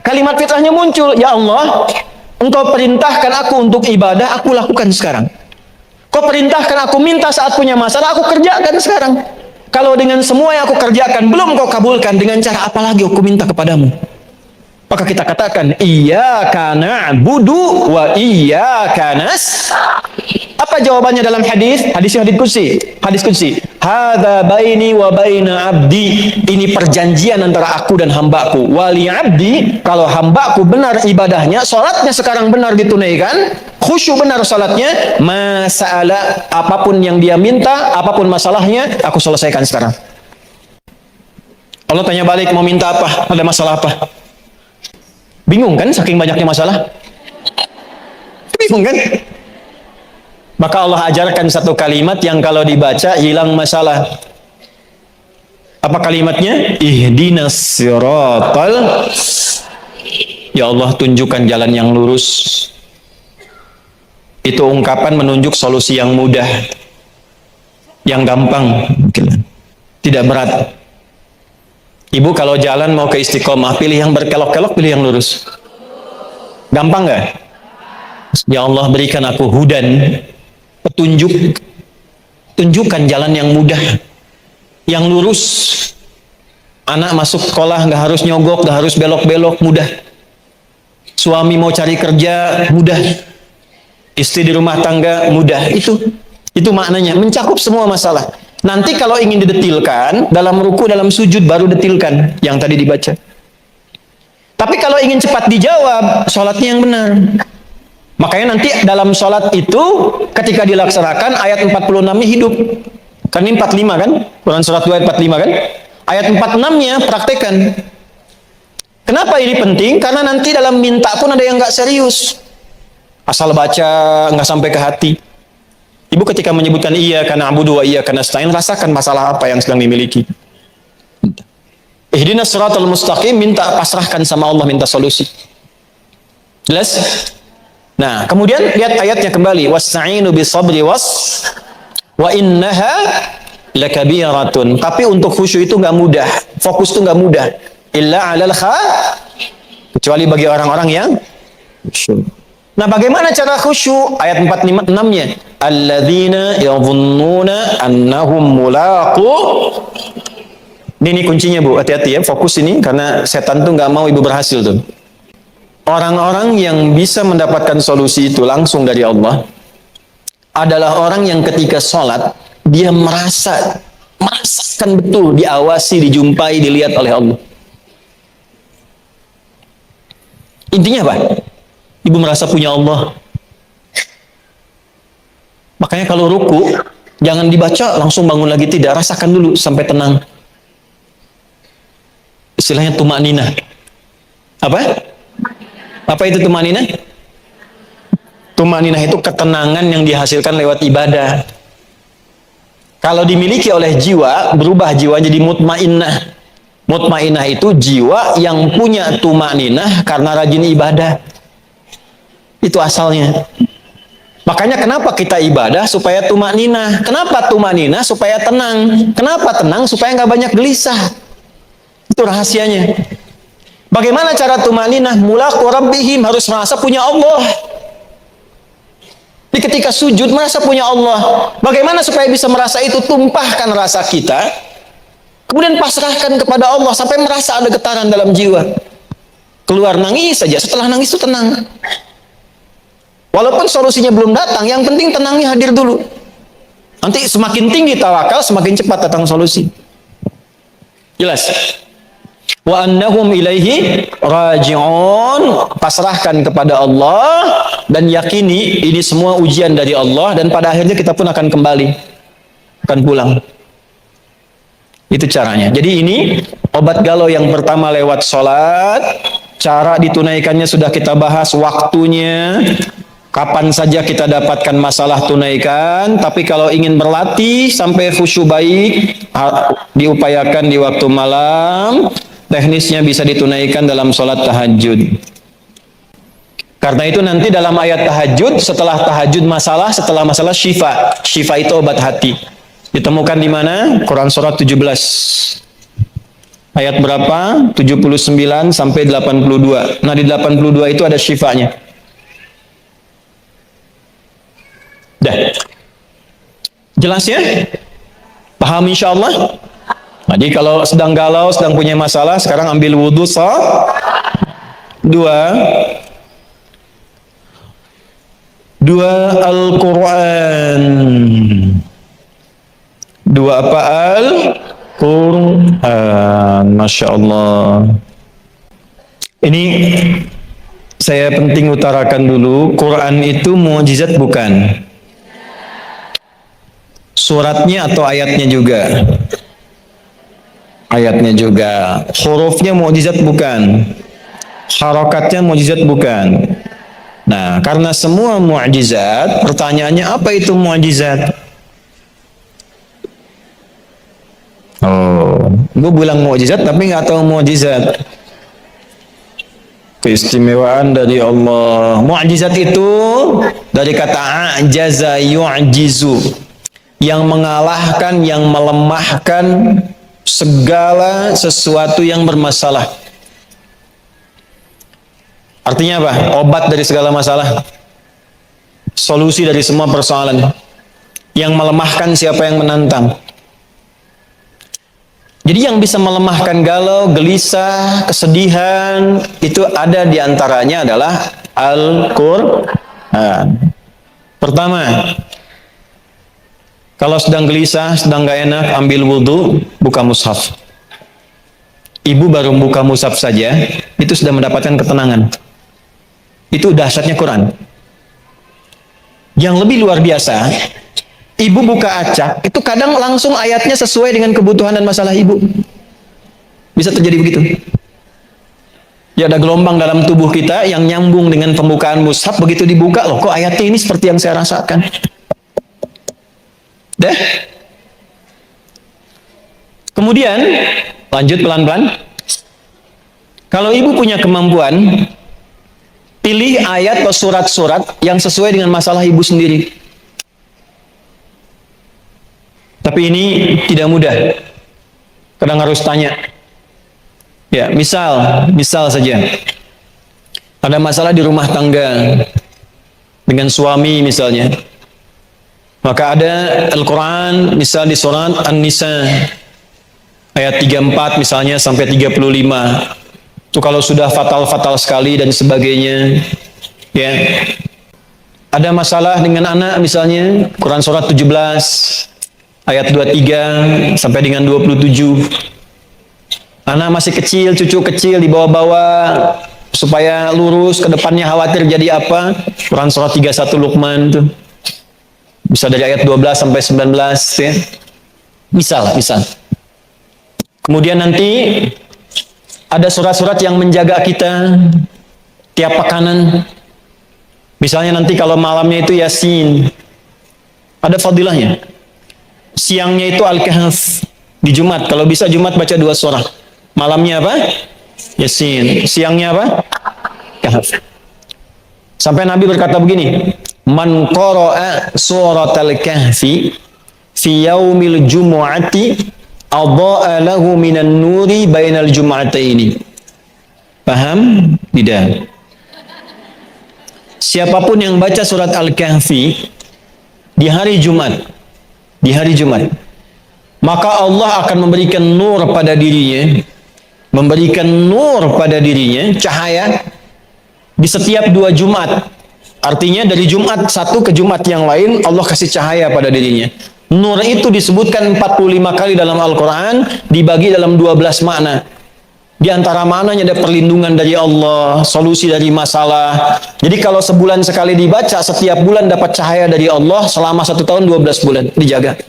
kalimat fitrahnya muncul, ya Allah, engkau perintahkan aku untuk ibadah, aku lakukan sekarang. Kau perintahkan aku minta saat punya masalah, aku kerjakan sekarang. Kalau dengan semua yang aku kerjakan belum kau kabulkan, dengan cara apa lagi aku minta kepadamu? Maka kita katakan iyyaka na'budu wa iyyaka nasta'in. Apa jawabannya dalam hadis? Hadis qudsi. Hadis qudsi. Hadza baini wa baina abdi. Ini perjanjian antara aku dan hambaku. Wali abdi, kalau hambaku benar ibadahnya, salatnya sekarang benar ditunaikan, khusyuk benar salatnya, masalah apapun yang dia minta, apapun masalahnya, aku selesaikan sekarang. Allah tanya balik, mau minta apa? Ada masalah apa? Bingung kan saking banyaknya masalah? Bingung kan? Maka Allah ajarkan satu kalimat yang kalau dibaca hilang masalah. Apa kalimatnya? Ihdinas siratal. Ya Allah, tunjukkan jalan yang lurus. Itu ungkapan menunjuk solusi yang mudah, yang gampang, tidak berat. Ibu kalau jalan mau ke istiqomah, pilih yang berkelok-kelok, pilih yang lurus. Gampang nggak? Ya Allah, berikan aku hudan, petunjuk, tunjukkan jalan yang mudah, yang lurus. Anak masuk sekolah nggak harus nyogok, nggak harus belok-belok, mudah. Suami mau cari kerja, mudah. Istri di rumah tangga, mudah. Itu maknanya, mencakup semua masalah. Nanti kalau ingin didetilkan, dalam ruku, dalam sujud baru detilkan yang tadi dibaca. Tapi kalau ingin cepat dijawab, sholatnya yang benar. Makanya nanti dalam sholat itu, ketika dilaksanakan, ayat 46-nya hidup. Kan ini 45 kan? Quran surat 2 ayat 45 kan? Ayat 46-nya praktekan. Kenapa ini penting? Karena nanti dalam minta pun ada yang nggak serius. Asal baca, nggak sampai ke hati. Ibu ketika menyebutkan iyyaka na'budu wa iyyaka nasta'in, rasakan masalah apa yang sedang dimiliki. Ihdinas siratal mustaqim, minta, pasrahkan sama Allah, minta solusi. Jelas? Nah, kemudian lihat ayatnya kembali. Wasta'inu bisabri wa innaha lakabiratun. Tapi untuk khusyuk itu nggak mudah. Fokus itu nggak mudah. Illa 'alal kecuali bagi orang-orang yang khusyuk. Nah, bagaimana cara khusyuk? Ayat 456-nya. Alladzina yadhunnuna annahum mulaqu. Ini kuncinya, Bu. Hati-hati ya, fokus ini karena setan tuh nggak mau ibu berhasil tuh. Orang-orang yang bisa mendapatkan solusi itu langsung dari Allah adalah orang yang ketika sholat dia merasakan betul, diawasi, dijumpai, dilihat oleh Allah. Intinya apa? Ibu merasa punya Allah. Makanya kalau ruku jangan dibaca langsung bangun lagi, tidak, rasakan dulu sampai tenang. Istilahnya tumakninah. Apa itu tumakninah? Tumakninah itu ketenangan yang dihasilkan lewat ibadah. Kalau dimiliki oleh jiwa, berubah jiwa jadi mutmainnah. Mutmainnah itu jiwa yang punya tumakninah karena rajin ibadah. Itu asalnya. Makanya kenapa kita ibadah? Supaya tumakninah. Kenapa tumakninah? Supaya tenang. Kenapa tenang? Supaya nggak banyak gelisah. Itu rahasianya. Bagaimana cara tumakninah? Mulaqu rabbihim, harus merasa punya Allah. Di ketika sujud merasa punya Allah. Bagaimana supaya bisa merasa itu? Tumpahkan rasa kita, kemudian pasrahkan kepada Allah sampai merasa ada getaran dalam jiwa. Keluar nangis saja, setelah nangis itu tenang. Walaupun solusinya belum datang, yang penting tenangnya hadir dulu. Nanti semakin tinggi tawakal, semakin cepat datang solusi. Jelas? Wa annahum ilaihi raji'un, pasrahkan kepada Allah dan yakini ini semua ujian dari Allah dan pada akhirnya kita pun akan kembali, akan pulang. Itu caranya. Jadi ini obat galau yang pertama lewat sholat. Cara ditunaikannya sudah kita bahas, waktunya, kapan saja kita dapatkan masalah tunaikan. Tapi kalau ingin berlatih sampai khusyuk baik, diupayakan di waktu malam. Teknisnya bisa ditunaikan dalam sholat tahajud. Karena itu nanti dalam ayat tahajud, setelah tahajud masalah, setelah masalah syifa. Syifa itu obat hati. Ditemukan di mana? Quran surat 17. Ayat berapa? 79 sampai 82. Nah, di 82 itu ada syifanya. Dah. Jelas ya? Paham insyaallah? Jadi kalau sedang galau, sedang punya masalah, sekarang ambil wudhu dua Al-Quran. Dua apa? Al-Quran. Masya Allah. Ini saya penting utarakan dulu, Quran itu mukjizat bukan? Suratnya atau ayatnya juga? Ayatnya juga. Hurufnya mukjizat bukan? Harakatnya mukjizat bukan? Nah, karena semua mukjizat, pertanyaannya apa itu mukjizat? Oh, gue bilang mukjizat tapi nggak tahu mukjizat. Keistimewaan dari Allah. Mukjizat itu dari kata ajaza yu'jizu, yang mengalahkan, yang melemahkan segala sesuatu yang bermasalah. Artinya apa? Obat dari segala masalah, solusi dari semua persoalan. Yang melemahkan siapa yang menantang. Jadi yang bisa melemahkan galau, gelisah, kesedihan, itu ada di antaranya adalah Al-Quran. Pertama, kalau sedang gelisah, sedang gak enak, ambil wudhu, buka mushaf. Ibu baru buka mushaf saja, itu sudah mendapatkan ketenangan. Itu dahsyatnya Quran. Yang lebih luar biasa, ibu buka acak, itu kadang langsung ayatnya sesuai dengan kebutuhan dan masalah ibu. Bisa terjadi begitu. Ya, ada gelombang dalam tubuh kita yang nyambung dengan pembukaan mushaf, begitu dibuka, loh kok ayatnya ini seperti yang saya rasakan. Dah. Kemudian lanjut pelan-pelan. Kalau ibu punya kemampuan, pilih ayat atau surat-surat yang sesuai dengan masalah ibu sendiri. Tapi ini tidak mudah. Kadang harus tanya. Ya, misal saja. Ada masalah di rumah tangga. dengan suami misalnya. Maka ada Al-Quran misal di surat An-Nisa ayat 34 misalnya sampai 35. Itu kalau sudah fatal-fatal sekali dan sebagainya. Ya. Ada masalah dengan anak misalnya, Quran surat 17 ayat 23 sampai dengan 27. Anak masih kecil, cucu kecil dibawa-bawa supaya lurus ke depannya, khawatir jadi apa? Quran surat 31 Luqman tuh. Bisa dari ayat 12 sampai 19 ya. Bisa. Kemudian nanti ada surat-surat yang menjaga kita tiap pekanan. Misalnya nanti kalau malamnya itu Yasin. Ada fadilahnya. Siangnya itu Al-Kahf. Di Jumat, kalau bisa Jumat baca 2 surah. Malamnya apa? Yasin. Siangnya apa? Kahf. Sampai Nabi berkata begini, man qara'a suratal kahfi fi yaumil jumu'ati adha'a lahu minan nuri bainal jum'ataini. Paham? Tidak. Siapapun yang baca surat Al-Kahfi di hari Jumat, maka Allah akan memberikan nur pada dirinya, cahaya di setiap 2 Jumat. Artinya dari Jumat satu ke Jumat yang lain Allah kasih cahaya pada dirinya. Nur itu disebutkan 45 kali dalam Al-Quran, dibagi dalam 12 makna. Di antara maknanya ada perlindungan dari Allah, solusi dari masalah. Jadi kalau sebulan sekali dibaca, setiap bulan dapat cahaya dari Allah selama 1 tahun 12 bulan dijaga.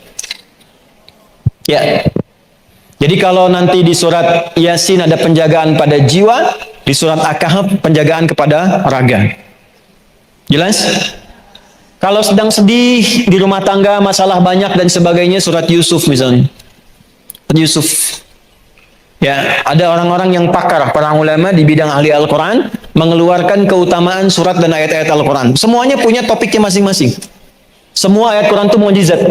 Ya. Jadi kalau nanti di surat Yasin ada penjagaan pada jiwa, di surat Al-Kahf penjagaan kepada raga. Jelas? Kalau sedang sedih di rumah tangga, masalah banyak dan sebagainya, surat Yusuf misalnya. Yusuf. Ya, ada orang-orang yang pakar, para ulama di bidang ahli Al-Quran, mengeluarkan keutamaan surat dan ayat-ayat Al-Quran. Semuanya punya topiknya masing-masing. Semua ayat Quran itu mukjizat.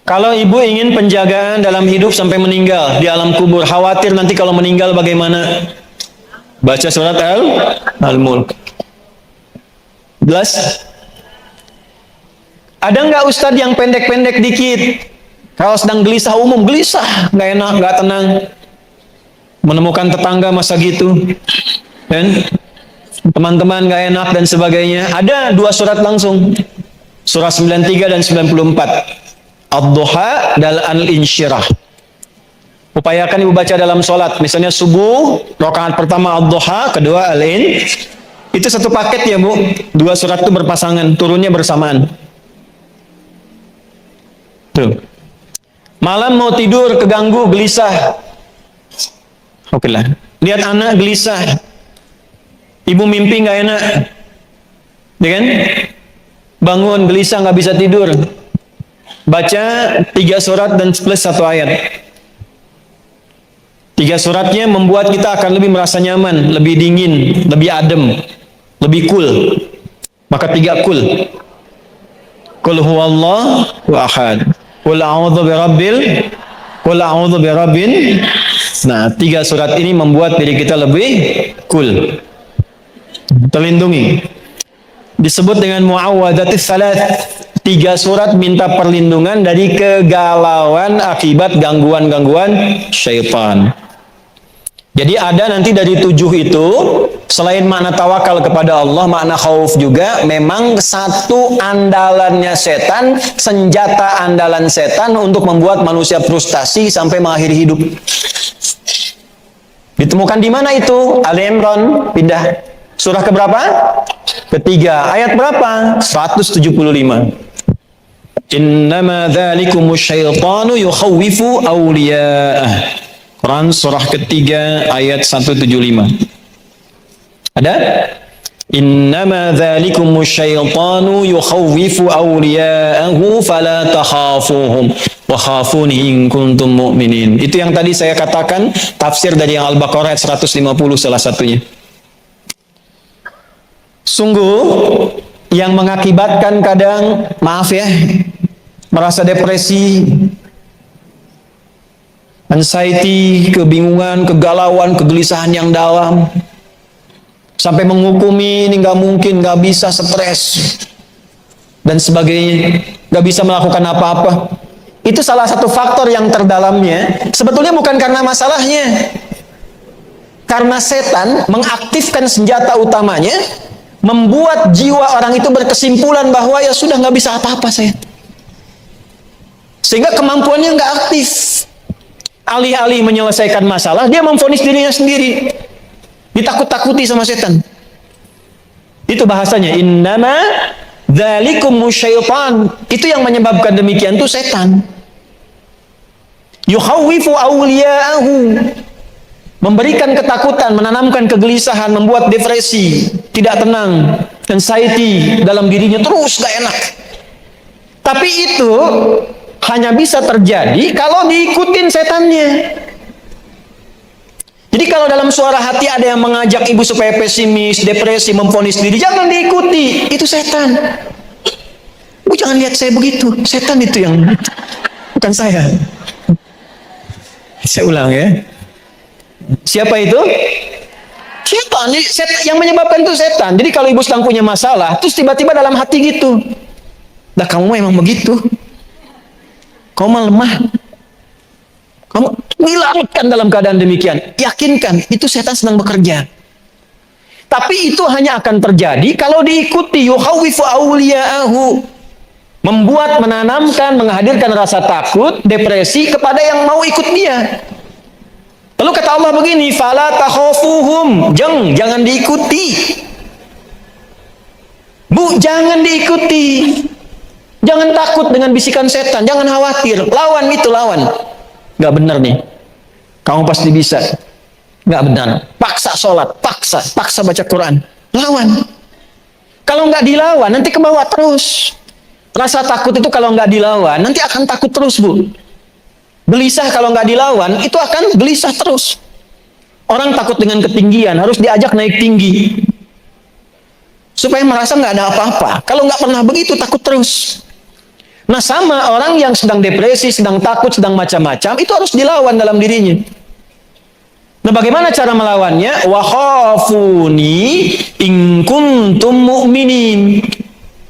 Kalau ibu ingin penjagaan dalam hidup sampai meninggal di alam kubur, khawatir nanti kalau meninggal bagaimana? Baca surat Al-Mulk. Jelas? Ada nggak ustadz yang pendek-pendek dikit? Kalau sedang gelisah umum, gelisah, nggak enak, nggak tenang. Menemukan tetangga masa gitu, dan teman-teman nggak enak dan sebagainya. Ada 2 surat langsung, surah 93 dan 94. Ad-Duha dan Al-Insyirah. Upayakan ibu baca dalam sholat. Misalnya subuh, rakaat pertama Ad-Duha, kedua Al-In. Itu satu paket ya bu. 2 surat itu berpasangan, turunnya bersamaan. Tuh. Malam mau tidur, keganggu, gelisah. Oke lah. Lihat anak gelisah. Ibu mimpi nggak enak. Ya kan? Bangun, gelisah, nggak bisa tidur. Baca 3 surat dan plus 1 ayat. 3 suratnya membuat kita akan lebih merasa nyaman, lebih dingin, lebih adem, lebih cool. Maka 3 cool. Qul huwallahu ahad. Qul a'udzu birabbin. Nah, 3 surat ini membuat diri kita lebih cool, terlindungi. Disebut dengan muawwadzatis salat. 3 surat minta perlindungan dari kegalauan akibat gangguan-gangguan syaitan. Jadi ada nanti dari 7 itu, selain makna tawakal kepada Allah, makna khauf juga, memang satu andalannya setan, senjata andalan setan untuk membuat manusia frustasi sampai mengakhiri hidup. Ditemukan di mana itu? Ali Imran, pindah. Surah keberapa? Ketiga. Ayat berapa? 175. Innama dzalikumus syaitanu yukhawwifu awliya'ah. Quran surah ketiga ayat 175. Ada? Innama dzalikumus syaitanu yukhawwifu awliya'ahu fala takhafuhum wa khafuni in kuntum mu'minin. Itu yang tadi saya katakan, tafsir dari Al-Baqarah ayat 150 salah satunya. Sungguh yang mengakibatkan kadang, maaf ya, merasa depresi, anxiety, kebingungan, kegalauan, kegelisahan yang dalam. sampai menghukumi ini nggak mungkin, nggak bisa, stres dan sebagainya, nggak bisa melakukan apa-apa. Itu salah satu faktor yang terdalamnya sebetulnya bukan karena masalahnya, karena setan mengaktifkan senjata utamanya, membuat jiwa orang itu berkesimpulan bahwa ya sudah nggak bisa apa-apa saya, sehingga kemampuannya nggak aktif. Alih-alih menyelesaikan masalah, dia memvonis dirinya sendiri, ditakut-takuti sama setan. Itu bahasanya innama dzalikum syaitan. Itu yang menyebabkan demikian tuh setan. Yukhawwifu awliya'ahu, memberikan ketakutan, menanamkan kegelisahan, membuat depresi, tidak tenang, anxiety dalam dirinya, terus gak enak. Tapi itu hanya bisa terjadi kalau diikutin setannya. Jadi kalau dalam suara hati ada yang mengajak ibu supaya pesimis, depresi, memvonis diri, jangan diikuti, itu setan. Bu, jangan lihat saya begitu, setan itu yang, bukan saya. Saya ulang ya. Siapa itu? Setan. Yang menyebabkan itu setan. Jadi kalau ibu sedang punya masalah, terus tiba-tiba dalam hati gitu, dah kamu emang begitu, kamu lemah, kamu ngilarkan dalam keadaan demikian, yakinkan itu setan sedang bekerja. Tapi itu hanya akan terjadi kalau diikuti. Yukhawwifu awliya'ahu, membuat, menanamkan, menghadirkan rasa takut, depresi kepada yang mau ikut dia. Lalu kata Allah begini, fala takhafuhum, jangan diikuti. Bu, jangan diikuti. Jangan takut dengan bisikan setan, jangan khawatir. Lawan itu, lawan. Nggak benar nih, kamu pasti bisa. Nggak benar. Paksa sholat, paksa baca Quran. Lawan. Kalau nggak dilawan, nanti ke bawah terus. Rasa takut itu kalau nggak dilawan, nanti akan takut terus, Bu. Gelisah kalau nggak dilawan, itu akan gelisah terus. Orang takut dengan ketinggian, harus diajak naik tinggi. Supaya merasa nggak ada apa-apa. Kalau nggak pernah begitu, takut terus. Nah, sama orang yang sedang depresi, sedang takut, sedang macam-macam, itu harus dilawan dalam dirinya. Nah, bagaimana cara melawannya? Wa khafuni in kuntum mu'minin.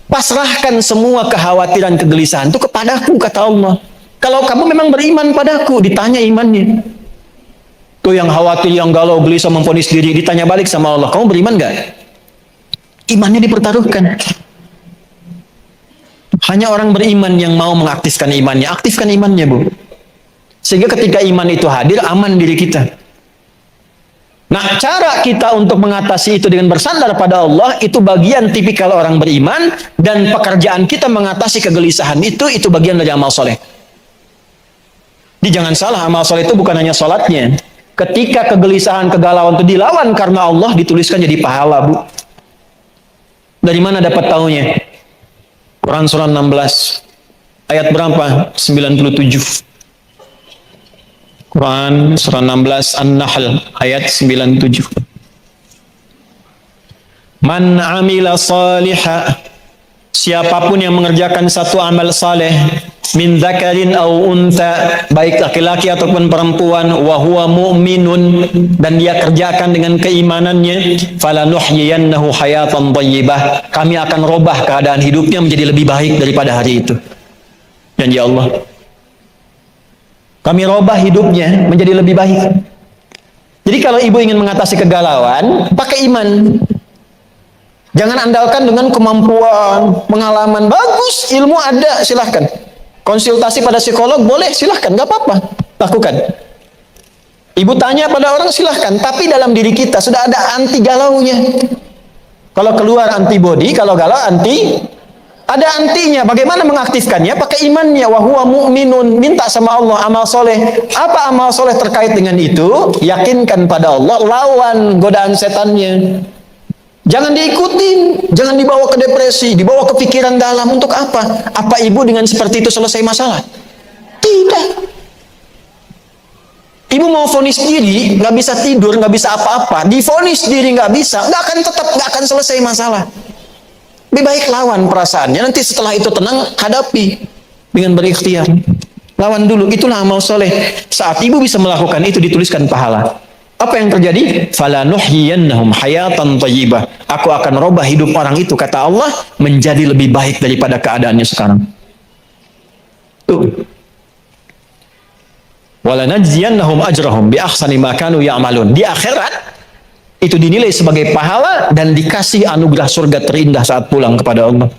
Pasrahkan semua kekhawatiran, kegelisahan itu kepadaku, kata Allah. Kalau kamu memang beriman padaku, ditanya imannya. Tuh yang khawatir, yang galau, gelisah, memvonis diri, ditanya balik sama Allah, kamu beriman gak? Imannya dipertaruhkan. Hanya orang beriman yang mau mengaktifkan imannya. Aktifkan imannya, Bu. Sehingga ketika iman itu hadir, aman diri kita. Nah, cara kita untuk mengatasi itu dengan bersandar pada Allah, itu bagian tipikal orang beriman, dan pekerjaan kita mengatasi kegelisahan itu bagian dari amal soleh. Jadi jangan salah, amal soleh itu bukan hanya sholatnya. Ketika kegelisahan, kegalauan itu dilawan karena Allah, dituliskan jadi pahala, Bu. Dari mana dapat taunya? Quran surah 16 ayat berapa? 97. Quran surah 16 An-Nahl ayat 97. Man amila salihah, siapapun yang mengerjakan satu amal saleh, min dzakarin au unta, baik laki-laki ataupun perempuan, wa huwa mu'minun, dan dia kerjakan dengan keimanannya, falanuhyiyannahu hayatan thayyibah, kami akan robah keadaan hidupnya menjadi lebih baik daripada hari itu. Janji Allah. Kami robah hidupnya menjadi lebih baik. Jadi kalau ibu ingin mengatasi kegalauan, pakai iman. Jangan andalkan dengan kemampuan, pengalaman. Bagus, ilmu ada, silahkan. Konsultasi pada psikolog boleh, silahkan, gak apa-apa, lakukan. Ibu tanya pada orang, silahkan. Tapi dalam diri kita sudah ada anti galaunya. Kalau keluar antibody, kalau galau anti, ada antinya. Bagaimana mengaktifkannya? Pakai imannya. Wa huwa mu'minun, minta sama Allah amal soleh. Apa amal soleh terkait dengan itu? Yakinkan pada Allah, lawan godaan setannya. Jangan diikutin, jangan dibawa ke depresi, dibawa ke pikiran dalam. Untuk apa? Apa ibu dengan seperti itu selesai masalah? Tidak. Ibu mau vonis diri, nggak bisa tidur, nggak bisa apa-apa. Divonis diri nggak bisa, nggak akan selesai masalah. Lebih baik lawan perasaannya. Nanti setelah itu tenang, hadapi dengan berikhtiar. Lawan dulu. Itulah amal soleh. Saat ibu bisa melakukan itu, dituliskan pahala. Apa yang terjadi? Falanuhyiyannahum hayatan thayyibah. Aku akan robah hidup orang itu, kata Allah, menjadi lebih baik daripada keadaannya sekarang. Tuh. Walanajziyannahum ajrahum bi ahsani ma kanu ya'malun. Di akhirat itu dinilai sebagai pahala dan dikasih anugerah surga terindah saat pulang kepada Allah.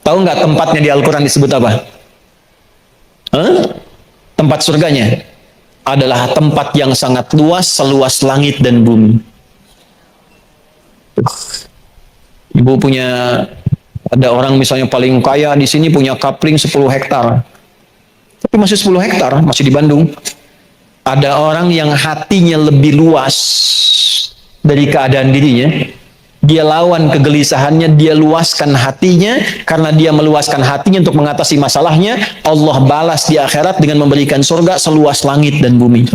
Tahu nggak tempatnya di Al-Quran disebut apa? Tempat surganya adalah tempat yang sangat luas, seluas langit dan bumi. Ibu punya, ada orang misalnya paling kaya di sini punya kapling 10 hektar. Tapi masih 10 hektar, masih di Bandung. Ada orang yang hatinya lebih luas dari keadaan dirinya. Dia lawan kegelisahannya, dia luaskan hatinya. Karena dia meluaskan hatinya untuk mengatasi masalahnya, Allah balas di akhirat dengan memberikan surga seluas langit dan bumi.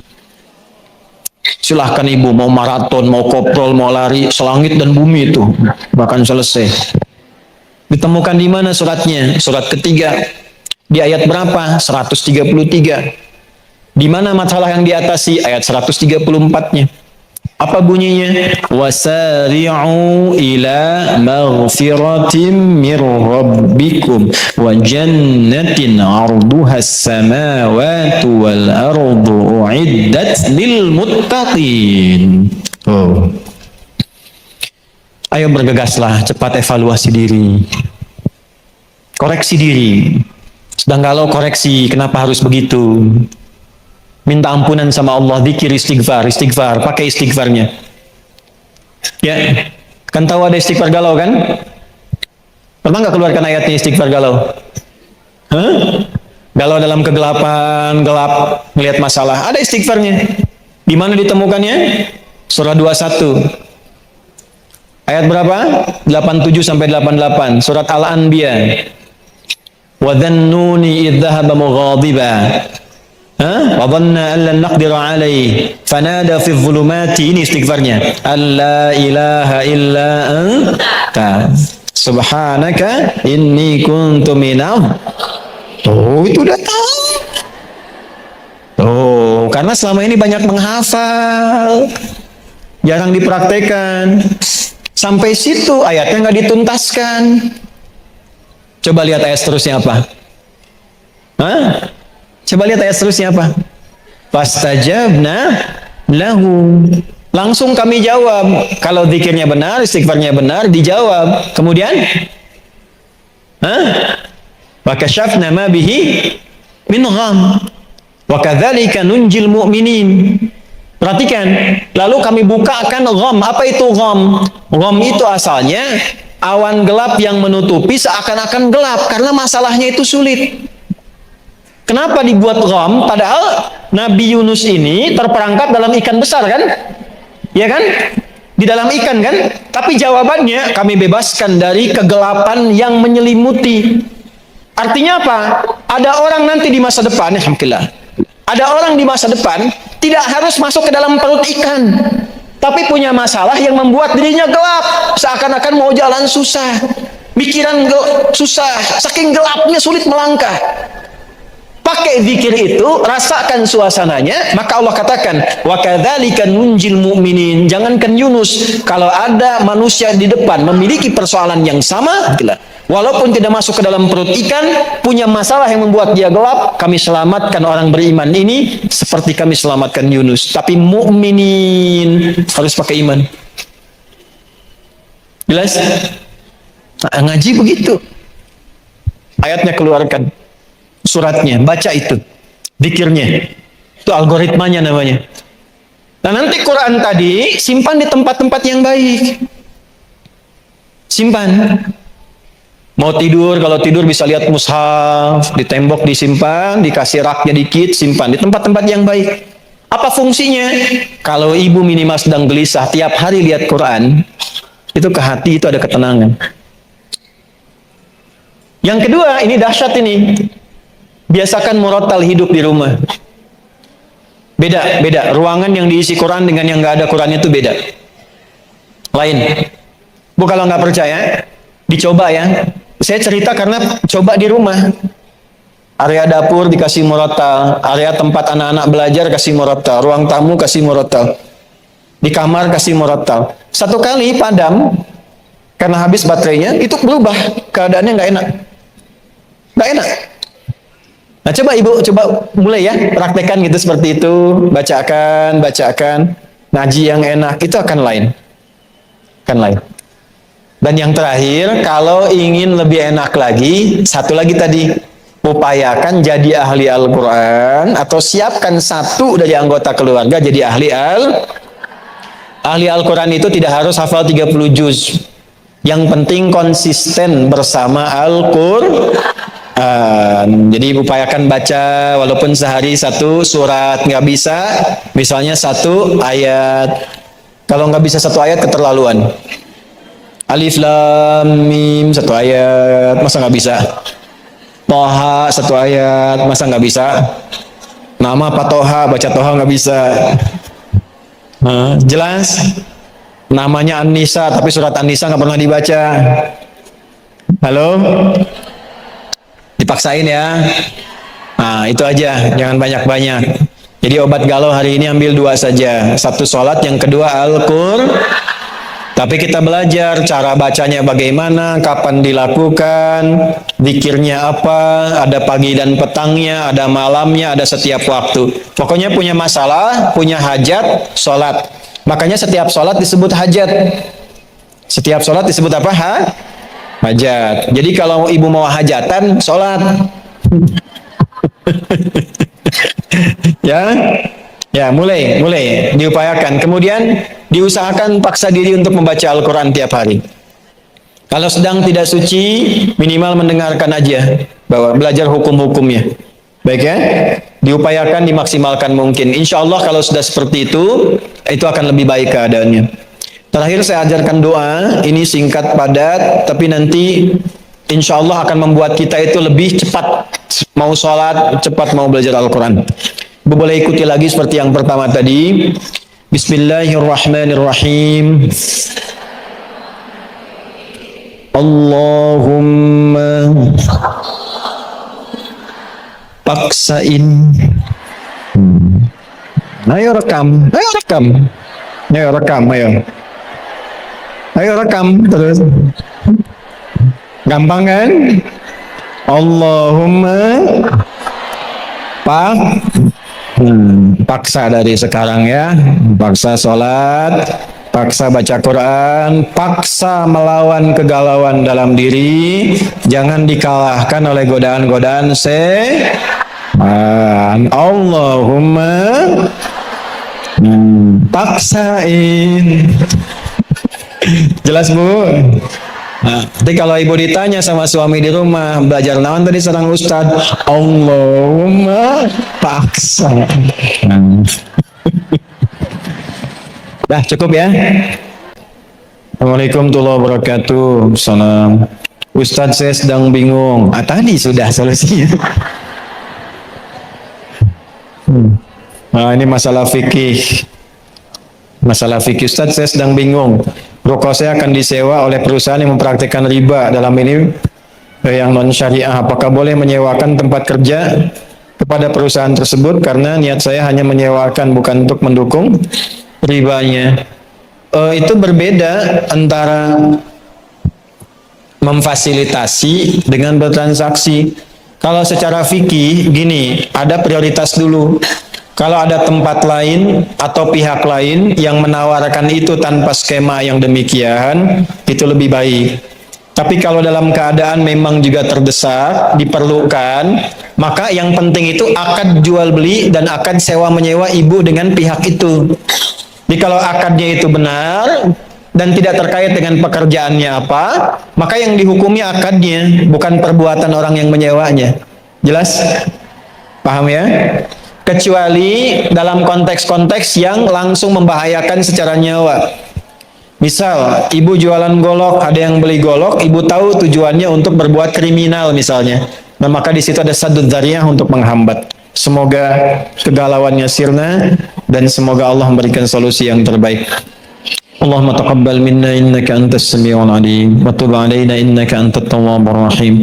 Silahkan ibu, mau maraton, mau koprol, mau lari, selangit dan bumi itu bahkan selesai. Ditemukan di mana suratnya? Surat ketiga. Di ayat berapa? 133. Di mana masalah yang diatasi? Ayat 134-nya. Apa bunyinya? Wasari'u ila maghfiratin mir rabbikum wa jannatin 'arduha as-samawati wal ardu u'iddat lil muttaqin. Oh. Ayo bergegaslah, cepat evaluasi diri. Koreksi diri. Sedang kalau koreksi, kenapa harus begitu? Minta ampunan sama Allah, zikir, istighfar, pakai istighfarnya. Ya, kan tahu ada istighfar galau kan? Pernah nggak keluarkan ayatnya istighfar galau? Galau dalam kegelapan, gelap, melihat masalah, ada istighfarnya. Di mana ditemukannya? Surah 21. Ayat berapa? 87 sampai 88. Surat Al-Anbiya. Wa dhannuni idh dhahaba mughadiba. Wa dhanna an lan naqdira alaihi fanada fi dhulumati. Ini istighfarnya. Alla ilaha illa anta subhanaka inni kuntu minal. Tuh, itu udah tahu. Tuh, karena selama ini banyak menghafal, jarang dipraktekan. Sampai situ ayatnya nggak dituntaskan. Coba lihat ayat seterusnya apa? Coba lihat ayat seterusnya apa? Fastajabna lahu. Langsung kami jawab. Kalau zikirnya benar, istighfarnya benar, dijawab. Kemudian, wa kasyafna ma bihi min gham. Wa kadzalika nunjil mu'minin. Perhatikan. Lalu kami bukakan gham. Apa itu gham? Gham itu asalnya awan gelap yang menutupi seakan-akan gelap karena masalahnya itu sulit. Kenapa dibuat gham? Padahal Nabi Yunus ini terperangkap dalam ikan besar kan? Ya kan? Di dalam ikan kan? Tapi jawabannya kami bebaskan dari kegelapan yang menyelimuti. Artinya apa? Ada orang nanti di masa depan, alhamdulillah. Ada orang di masa depan tidak harus masuk ke dalam perut ikan. Tapi punya masalah yang membuat dirinya gelap. Seakan-akan mau jalan susah. Pikiran susah. Saking gelapnya sulit melangkah. Pakai zikir itu, rasakan suasananya, maka Allah katakan, wa kadzalika nunjil mu'minin. Jangankan Yunus, kalau ada manusia di depan memiliki persoalan yang sama, walaupun tidak masuk ke dalam perut ikan, punya masalah yang membuat dia gelap, kami selamatkan orang beriman ini seperti kami selamatkan Yunus. Tapi mukminin harus pakai iman. Jelas? Nah, ngaji begitu. Ayatnya keluarkan. Suratnya, baca itu, zikirnya, itu algoritmanya namanya. Nah nanti Quran tadi simpan di tempat-tempat yang baik, simpan. Mau tidur, kalau tidur bisa lihat mushaf, di tembok disimpan, dikasih raknya dikit, simpan di tempat-tempat yang baik. Apa fungsinya? Kalau ibu minimal sedang gelisah, tiap hari lihat Quran, itu ke hati itu ada ketenangan. Yang kedua, ini dahsyat ini. Biasakan murattal hidup di rumah. Beda. Ruangan yang diisi Quran dengan yang nggak ada Qurannya itu beda. Lain. Bu kalau nggak percaya, dicoba ya. Saya cerita karena coba di rumah. Area dapur dikasih murotal, area tempat anak-anak belajar kasih murotal, ruang tamu kasih murotal, di kamar kasih murotal. Satu kali padam karena habis baterainya, itu berubah keadaannya nggak enak, nggak enak. Nah coba ibu, coba mulai ya, praktekkan gitu seperti itu, bacakan, ngaji yang enak, itu akan lain, akan lain. Dan yang terakhir, kalau ingin lebih enak lagi, satu lagi tadi, upayakan jadi ahli Al-Quran atau siapkan satu dari anggota keluarga jadi ahli Al-Quran. Itu tidak harus hafal 30 juz, yang penting konsisten bersama Al-Quran. Jadi upayakan baca walaupun sehari satu surat, nggak bisa misalnya satu ayat. Kalau nggak bisa satu ayat keterlaluan. Alif Lam Mim satu ayat, masa nggak bisa? Toha satu ayat, masa nggak bisa? Nama apa Toha, baca Toha nggak bisa. Jelas? Namanya An-Nisa, tapi surat An-Nisa nggak pernah dibaca. Halo? Dipaksain ya. Nah itu aja, jangan banyak-banyak. Jadi obat galau hari ini ambil 2 saja. Satu sholat, yang kedua Al-Qur'an. Tapi kita belajar cara bacanya bagaimana, kapan dilakukan, zikirnya apa, ada pagi dan petangnya, ada malamnya, ada setiap waktu. Pokoknya punya masalah, punya hajat, sholat. Makanya setiap sholat disebut hajat. Setiap sholat disebut apa? Hajat. Jadi kalau ibu mau hajatan, sholat. Ya, mulai diupayakan. Kemudian diusahakan paksa diri untuk membaca Al-Quran tiap hari. Kalau sedang tidak suci, minimal mendengarkan aja, bahwa belajar hukum-hukumnya. Baik ya, diupayakan dimaksimalkan mungkin. Insya Allah kalau sudah seperti itu akan lebih baik keadaannya. Terakhir saya ajarkan doa, ini singkat padat, tapi nanti insya Allah akan membuat kita itu lebih cepat mau sholat, cepat mau belajar Al-Quran. Ibu boleh ikuti lagi seperti yang pertama tadi. Bismillahirrahmanirrahim. Allahumma paksain. Ayo rekam. Ayo rekam terus. Gampang kan? Allahumma paksa dari sekarang ya, paksa sholat, paksa baca Quran, paksa melawan kegalauan dalam diri, jangan dikalahkan oleh godaan-godaan Allahumma paksain. Jelas Bu? Nah, nanti kalau ibu ditanya sama suami di rumah, belajar naon tadi sareng Ustad, Allahumma paksa. Dah cukup ya. Assalamualaikum warahmatullahi wabarakatuh. Salam. Ustad saya sedang bingung. Tadi sudah solusinya. Nah ini masalah fikih. Masalah fikih, Ustaz saya sedang bingung. Ruko saya akan disewa oleh perusahaan yang mempraktikkan riba, dalam ini yang non syariah. Apakah boleh menyewakan tempat kerja kepada perusahaan tersebut karena niat saya hanya menyewakan bukan untuk mendukung ribanya? Itu berbeda antara memfasilitasi dengan bertransaksi. Kalau secara fikih gini, ada prioritas dulu. Kalau ada tempat lain atau pihak lain yang menawarkan itu tanpa skema yang demikian, itu lebih baik. Tapi kalau dalam keadaan memang juga terdesak, diperlukan, maka yang penting itu akad jual beli dan akad sewa menyewa ibu dengan pihak itu. Jadi kalau akadnya itu benar dan tidak terkait dengan pekerjaannya apa, maka yang dihukumi akadnya, bukan perbuatan orang yang menyewanya. Jelas? Paham ya? Kecuali dalam konteks-konteks yang langsung membahayakan secara nyawa. Misal, ibu jualan golok, ada yang beli golok, ibu tahu tujuannya untuk berbuat kriminal misalnya. Nah, maka di situ ada saddud dzariyah untuk menghambat. Semoga kegalauannya sirna dan semoga Allah memberikan solusi yang terbaik. اللهم تقبل منا إنك أنت السميع العليم وتب علينا إنك أنت التواب الرحيم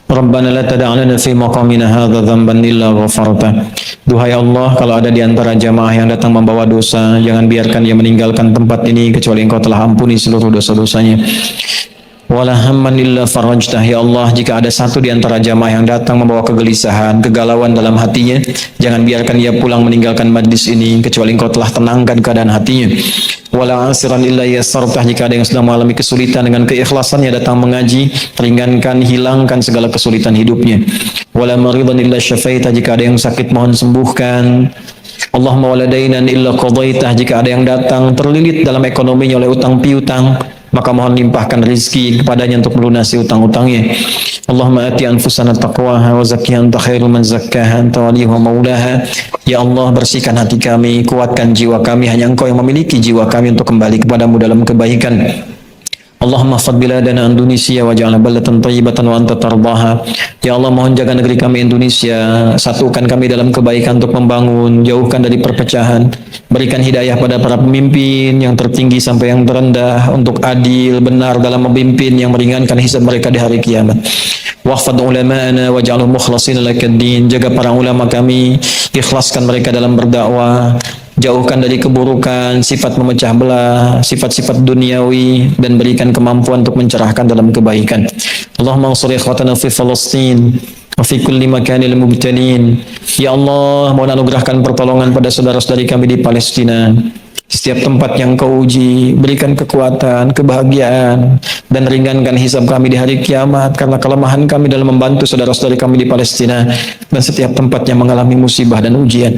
ربنا لا تدع لنا في مقامنا هذا ذنبا إلا غفرته. Duhai Allah, kalau ada di antara jamaah yang datang membawa dosa, jangan biarkan dia meninggalkan tempat ini kecuali Engkau telah ampuni seluruh dosa-dosanya. Wala hamman illa farajtah, ya Allah, jika ada satu di antara jamaah yang datang membawa kegelisahan, kegalauan dalam hatinya, jangan biarkan ia pulang meninggalkan majlis ini kecuali Engkau telah tenangkan keadaan hatinya. Wala asiran illa yassartah, jika ada yang sedang mengalami kesulitan, dengan keikhlasannya datang mengaji, ringankan, hilangkan segala kesulitan hidupnya. Wala maridan illa syafaitah, jika ada yang sakit mohon sembuhkan. Allahumma waladainan illa qadaitah, jika ada yang datang terlilit dalam ekonominya oleh utang piutang, maka mohon limpahkan rizki kepadanya untuk melunasi utang-utangnya. Allahumma ati anfusana taqwaha wa zakkiha anta khairul man zakkaha anta waliyuha maulaha. Ya Allah, bersihkan hati kami, kuatkan jiwa kami, hanya Engkau yang memiliki jiwa kami untuk kembali kepadamu dalam kebaikan. Allahumma fad biladana Indonesia waj'alna balatan thayyibatan wa anta tardaha. Ya Allah, mohon jaga negeri kami Indonesia, satukan kami dalam kebaikan untuk membangun, jauhkan dari perpecahan. Berikan hidayah pada para pemimpin yang tertinggi sampai yang terendah untuk adil, benar dalam memimpin, yang meringankan hisab mereka di hari kiamat. Wahfad ulama'ana waj'alhum mukhlasin lakad-din. Jaga para ulama kami, ikhlaskan mereka dalam berdakwah. Jauhkan dari keburukan, sifat memecah belah, sifat-sifat duniawi, dan berikan kemampuan untuk mencerahkan dalam kebaikan. Allahumma ansur ikhwatana fi Palestin wa fi kulli makanil mubtalin. Ya Allah, mohon anugerahkan pertolongan pada saudara-saudari kami di Palestina. Setiap tempat yang Kau uji, berikan kekuatan, kebahagiaan, dan ringankan hisab kami di hari kiamat karena kelemahan kami dalam membantu saudara-saudari kami di Palestina dan setiap tempat yang mengalami musibah dan ujian.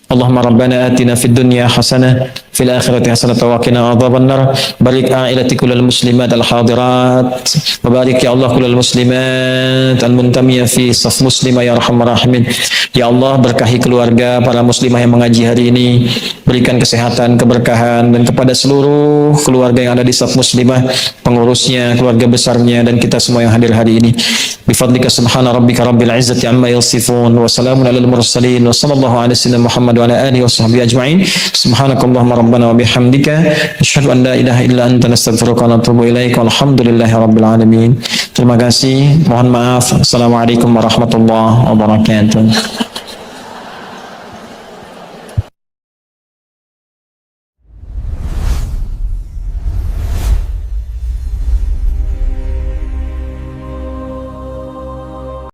Allahumma rabbana atina fid dunya hasanah fil akhirati hasanah wa qina adzabannar. Barik ailati kullal muslimat al hadirat wa barik ya Allah kullal muslimat al muntamiyah fi saf muslimah ya arhamar rahimin. Ya Allah, berkahi keluarga para muslimah yang mengaji hari ini, berikan kesehatan, keberkahan, dan kepada seluruh keluarga yang ada di saf muslimah, pengurusnya, keluarga besarnya, dan kita semua yang hadir hari ini. Bifadlika subhana rabbika rabbil izzati amma yasifun wa salamun alal mursalin wa sallallahu ala sayyidina Muhammad wa ala alihi wa sahbihi ajma'in. Subhanakallahumma rabbana wa bihamdika asyhadu an la ilaha illa anta nastaghfiruka wa natubu ilaik. Walhamdulillahi rabbil alamin. Terima kasih, mohon maaf. Assalamualaikum warahmatullahi wabarakatuh.